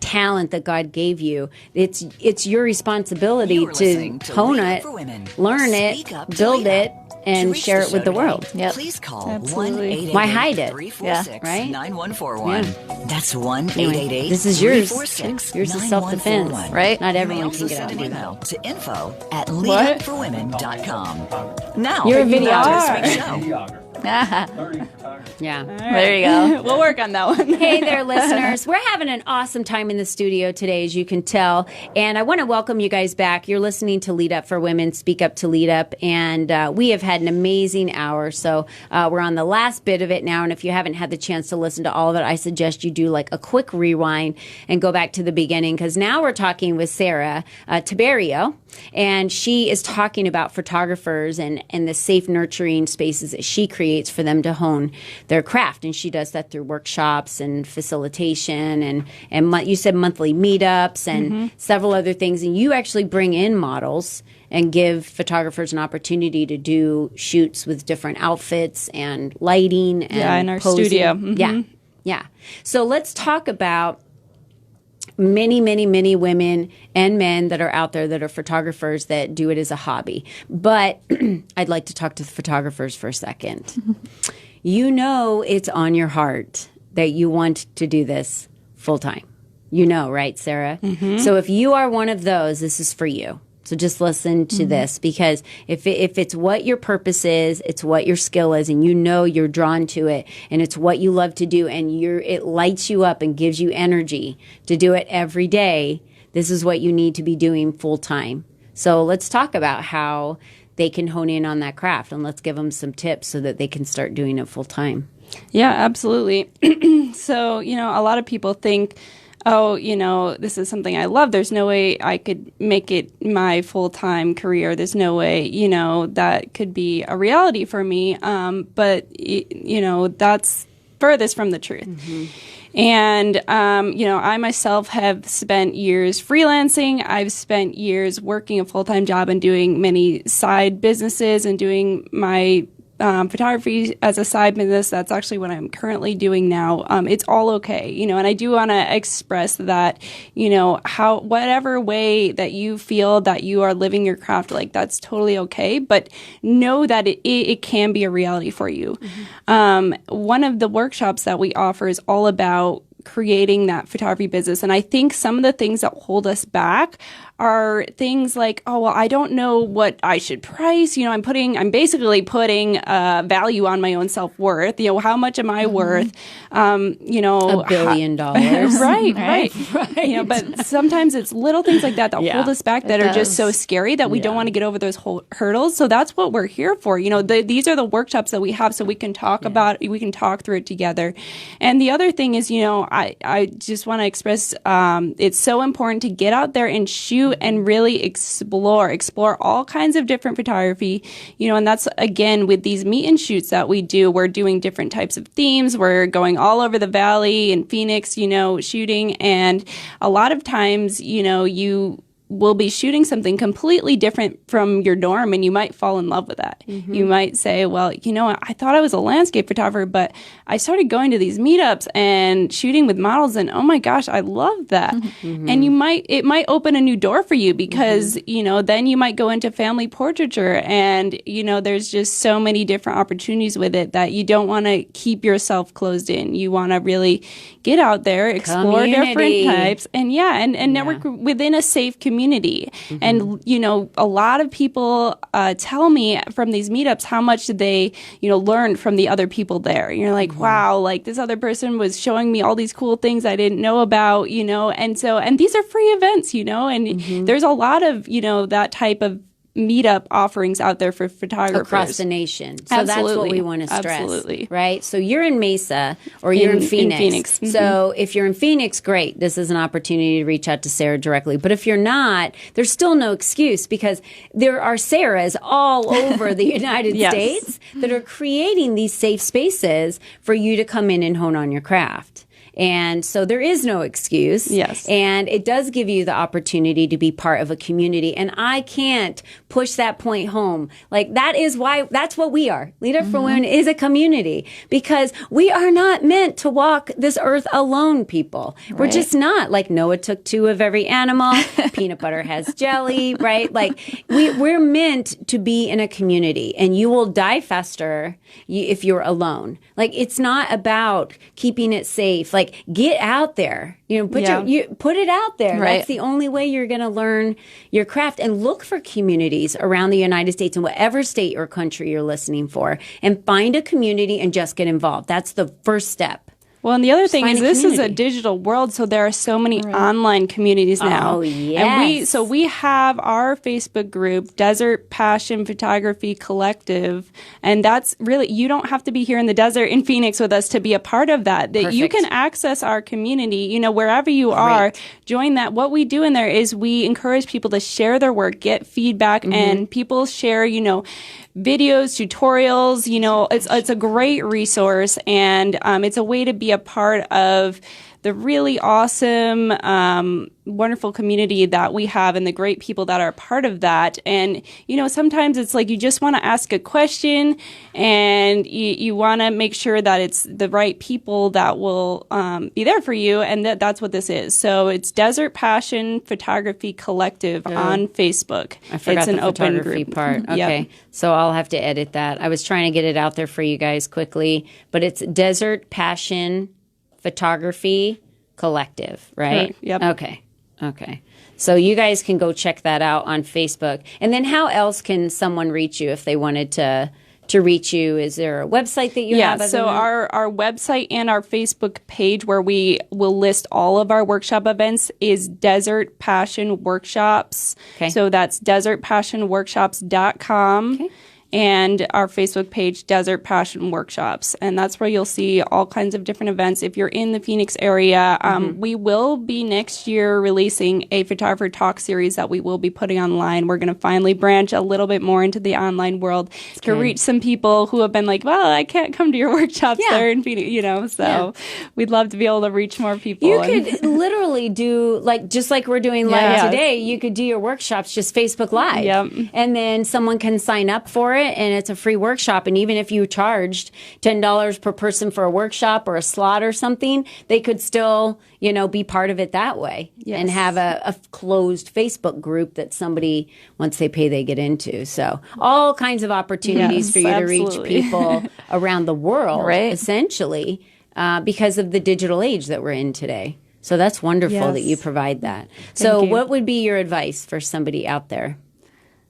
talent that God gave you, it's your responsibility You're to listening to hone Lead Up it, for Women. learn Speak it, up to build lead it, up. and To reach share the it with the show world. today, Yep. Please call Absolutely. 1-888-346-9141. Why hide it? Right? That's 1-888-346-9141. This is yours. Yours is self-defense. Right. Not You everyone may can also get out send and an do email that. to info@leadupforwomen.com. Now, You're a back to videographer. this week's show. Videographer. Learning photography. Yeah. There you go. We'll work on that one. Hey there, listeners. We're having an awesome time in the studio today, as you can tell. And I want to welcome you guys back. You're listening to Lead Up for Women, Speak Up to Lead Up. And we have had an amazing hour. So we're on the last bit of it now. And if you haven't had the chance to listen to all of it, I suggest you do like a quick rewind and go back to the beginning. Because now we're talking with Sarah Tiberio. And she is talking about photographers and the safe, nurturing spaces that she creates for them to hone their craft. And she does that through workshops and facilitation and you said monthly meetups and several other things. And you actually bring in models and give photographers an opportunity to do shoots with different outfits and lighting and in our posing. studio. Mhm. Yeah. So let's talk about many, many, many women and men that are out there that are photographers that do it as a hobby. But I'd like to talk to the photographers for a second. You know it's on your heart that you want to do this full time. You know, right, Sarah? So if you are one of those, this is for you. So just listen to this, because if it's what your purpose is, it's what your skill is, and you know you're drawn to it, and it's what you love to do, and it lights you up and gives you energy to do it every day, this is what you need to be doing full time. So let's talk about how they can hone in on that craft, and let's give them some tips so that they can start doing it full time. Yeah, absolutely. So, a lot of people think, oh, this is something I love. There's no way I could make it my full-time career. There's no way, that could be a reality for me. But that's furthest from the truth. And, I myself have spent years freelancing. I've spent years working a full-time job and doing many side businesses and doing my photography as a side business. That's actually what I'm currently doing now. It's all okay, and I do want to express that, whatever way that you feel that you are living your craft, like that's totally okay, but know that it can be a reality for you. One of the workshops that we offer is all about creating that photography business. And I think some of the things that hold us back are things like, oh, well, I don't know what I should price. I'm basically putting value on my own self-worth. How much am I worth? $1 billion. Right. But sometimes it's little things like that hold us back that are just so scary that we don't want to get over those hurdles. So that's what we're here for. These are the workshops that we have so we can talk about, we can talk through it together. And the other thing is, I just want to express, it's so important to get out there and shoot shoot and really explore all kinds of different photography, and that's, again, with these meet and shoots that we do, we're doing different types of themes. We're going all over the valley in Phoenix, shooting. And a lot of times, you will be shooting something completely different from your dorm, and you might fall in love with that. You might say, well, I thought I was a landscape photographer, but I started going to these meetups and shooting with models, and oh my gosh, I love that. And it might open a new door for you because, then you might go into family portraiture, and, there's just so many different opportunities with it that you don't want to keep yourself closed in. You want to really get out there, explore different types, and network within a safe community. And, a lot of people tell me from these meetups how much they, learned from the other people there. You're like, wow, like this other person was showing me all these cool things I didn't know about, and these are free events, and there's a lot of, that type of meetup offerings out there for photographers across the nation. So that's what we want to stress, right? So you're in Mesa or you're in Phoenix. So if you're in Phoenix, great. This is an opportunity to reach out to Sarah directly. But if you're not, there's still no excuse because there are Sarahs all over the United States that are creating these safe spaces for you to come in and hone on your craft. And so there is no excuse. Yes. And it does give you the opportunity to be part of a community. And I can't push that point home. Like that's what we are. Leader for Women is a community because we are not meant to walk this earth alone, people. Right. We're just not. Like Noah took 2 of every animal. Peanut butter has jelly, right? Like we're meant to be in a community, and you will die faster if you're alone. Like it's not about keeping it safe. Like get out there, put it out there. Right. That's the only way you're going to learn your craft. And look for communities around the United States in whatever state or country you're listening for, and find a community and just get involved. That's the first step. Well, and the other thing is this is a digital world, so there are so many online communities now. Oh, yes. And we have our Facebook group, Desert Passion Photography Collective, and that's really, you don't have to be here in the desert in Phoenix with us to be a part of that. That you can access our community, wherever you are, join that. What we do in there is we encourage people to share their work, get feedback, and people share, videos, tutorials, it's a great resource, and it's a way to be a part of the really awesome, wonderful community that we have and the great people that are a part of that. And, sometimes it's like you just want to ask a question and you want to make sure that it's the right people that will be there for you. And that's what this is. So it's Desert Passion Photography Collective on Facebook. I forgot it's an the open photography group. part. Okay. So I'll have to edit that. I was trying to get it out there for you guys quickly, but it's Desert Passion Photography Collective, right? Correct. Yep. Okay. So you guys can go check that out on Facebook. And then how else can someone reach you if they wanted to reach you? Is there a website that you have? Yeah, so our website and our Facebook page where we will list all of our workshop events is Desert Passion Workshops. Okay. So that's desertpassionworkshops.com. Okay. And our Facebook page, Desert Passion Workshops. And that's where you'll see all kinds of different events. If you're in the Phoenix area, we will be next year releasing a photographer talk series that we will be putting online. We're going to finally branch a little bit more into the online world to reach some people who have been like, well, I can't come to your workshops there in Phoenix, so we'd love to be able to reach more people. You could literally do, just like we're doing live today, you could do your workshops just Facebook Live. Yep. And then someone can sign up for it. And it's a free workshop. And even if you charged $10 per person for a workshop or a slot or something, they could still, be part of it that way and have a closed Facebook group that somebody, once they pay, they get into. So all kinds of opportunities for you to reach people around the world, essentially, because of the digital age that we're in today. So that's wonderful that you provide that. So what would be your advice for somebody out there?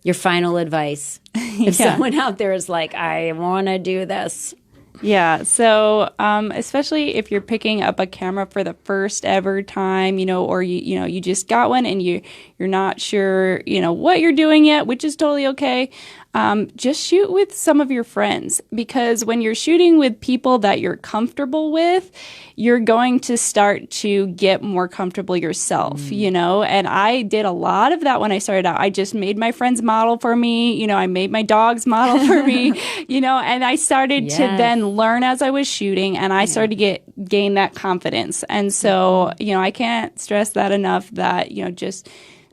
Your final advice. If someone out there is like, I want to do this. Yeah. So, especially if you're picking up a camera for the first ever time, or you just got one and you're not sure, what you're doing yet, which is totally okay. just shoot with some of your friends, because when you're shooting with people that you're comfortable with, you're going to start to get more comfortable yourself, you know? And I did a lot of that when I started out. I just made my friends model for me. You know, I made my dogs model for me, you know, and I started to then learn as I was shooting, and I started to gain that confidence. And so, you know, I can't stress that enough, that, you know, just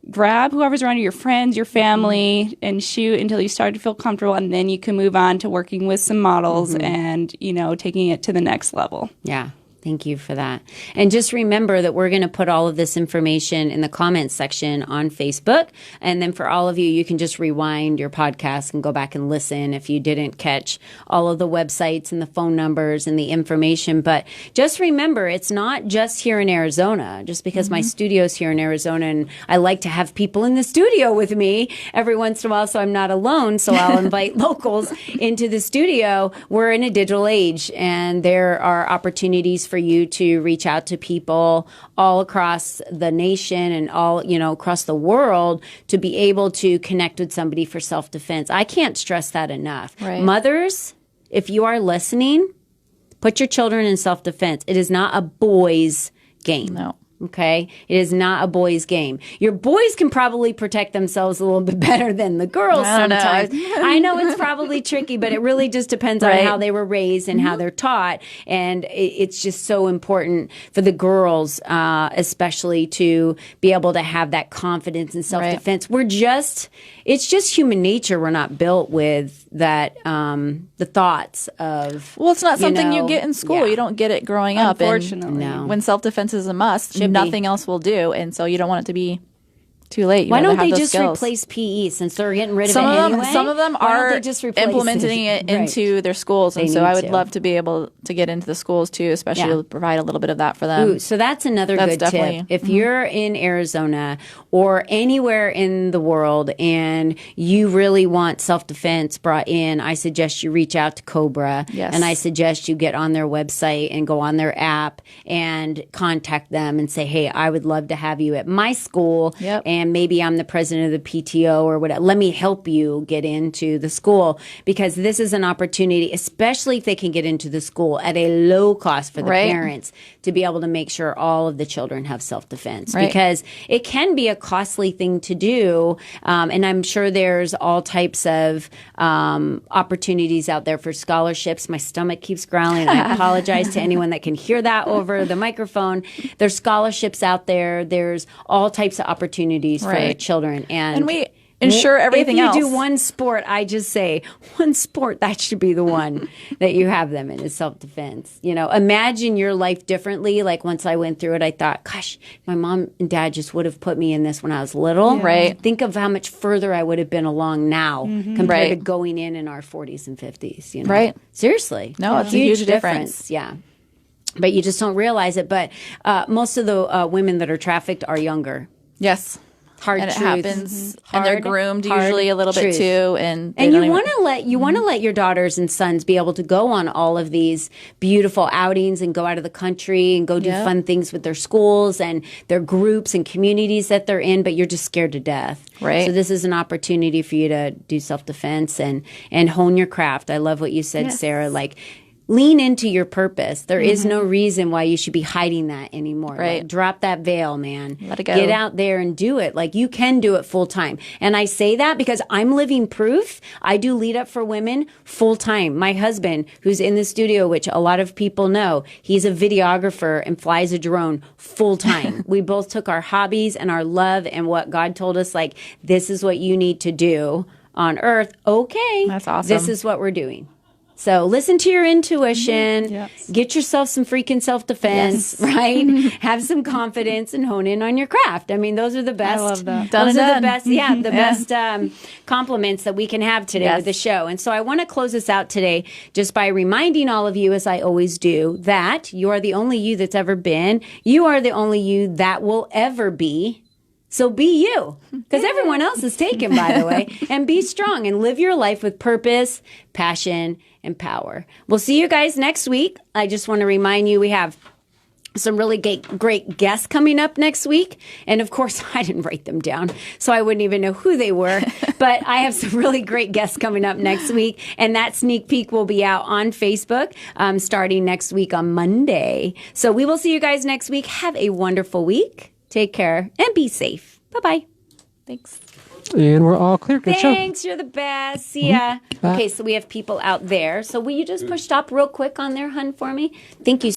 grab whoever's around you, your friends, your family, and shoot until you start to feel comfortable. And then you can move on to working with some models and, you know, taking it to the next level. Yeah. Thank you for that. And just remember that we're going to put all of this information in the comments section on Facebook. And then for all of you, you can just rewind your podcast and go back and listen if you didn't catch all of the websites and the phone numbers and the information. But just remember, it's not just here in Arizona. Just because my studio's here in Arizona, and I like to have people in the studio with me every once in a while so I'm not alone. So I'll invite locals into the studio. We're in a digital age, and there are opportunities for you to reach out to people all across the nation and all, you know, across the world, to be able to connect with somebody for self-defense. I can't stress that enough. Right. Mothers, if you are listening, put your children in self-defense. It is not a boys' game. No. Okay? It is not a boys' game. Your boys can probably protect themselves a little bit better than the girls I don't know. sometimes. I know it's probably tricky, but it really just depends on Right. how they were raised and how they're taught. And it's just so important for the girls, especially, to be able to have that confidence and self-defense. It's just human nature. We're not built with that, the thoughts of. Well, it's not something you know, get in school. yeah. You don't get it growing up. Unfortunately. And No. when self-defense is a must, Should be. nothing else will do. And so you don't want it to be too late. You Why want to don't have they those just skills. replace PE since they're getting rid of Some it of them, anyway? some of them Why don't are they just replace implementing it Right. into their schools, and They so I need would to. love to be able to get into the schools too, especially Yeah. to provide a little bit of that for them. Ooh, so that's another That's good definitely- tip. If you're in Arizona or anywhere in the world and you really want self-defense brought in, I suggest you reach out to Cobra. Yes. And I suggest you get on their website and go on their app and contact them and say, hey, I would love to have you at my school. Yep. And maybe I'm the president of the PTO or whatever. Let me help you get into the school, because this is an opportunity, especially if they can get into the school at a low cost for the Right. parents, to be able to make sure all of the children have self-defense, Right. because it can be a costly thing to do. And I'm sure there's all types of opportunities out there for scholarships. My stomach keeps growling. I apologize to anyone that can hear that over the microphone. There's scholarships out there. There's all types of opportunities for Right. children. And we ensure everything if you else. do one sport, I just say one sport, that should be the one that you have them in, is self-defense. You know, imagine your life differently. Like once I went through it, I thought, gosh, my mom and dad just would have put me in this when I was little. Right. Think of how much further I would have been along now compared Right. to going in our 40s and 50s. You know? Right. Seriously. No, it's a huge difference. Yeah. But you just don't realize it. But most of the women that are trafficked are younger. Yes. Hard And it truth. happens, and they're Hard, groomed hard usually a little truth. bit too, and they And don't you even- want to let your daughters and sons be able to go on all of these beautiful outings and go out of the country and go do Yeah. fun things with their schools and their groups and communities that they're in, but you're just scared to death. Right. So this is an opportunity for you to do self-defense and hone your craft. I love what you said, Yes. Sarah. Like, lean into your purpose. There is no reason why you should be hiding that anymore. Right. Like, drop that veil, man. Let it go. Get out there and do it. Like, you can do it full time. And I say that because I'm living proof. I do lead up for women full time. My husband, who's in the studio, which a lot of people know, he's a videographer and flies a drone full time. We both took our hobbies and our love and what God told us, like, this is what you need to do on earth. Okay. That's awesome. This is what we're doing. So listen to your intuition, Yes. get yourself some freaking self-defense, right? Have some confidence and hone in on your craft. I mean, those are the best. love that. Done Those and are done. the best, the best compliments that we can have today Yes. with the show. And so I want to close this out today just by reminding all of you, as I always do, that you are the only you that's ever been. You are the only you that will ever be. So be you, because everyone else is taken, by the way, and be strong and live your life with purpose, passion, and power. We'll see you guys next week. I just want to remind you, we have some really great guests coming up next week. And of course, I didn't write them down, so I wouldn't even know who they were. But I have some really great guests coming up next week. And that sneak peek will be out on Facebook starting next week on Monday. So we will see you guys next week. Have a wonderful week. Take care and be safe. Bye-bye. Thanks. And we're all clear. Good show. Thanks. You're the best. See ya. Bye. Okay, so we have people out there. So will you just push stop real quick on there, hun, for me? Thank you.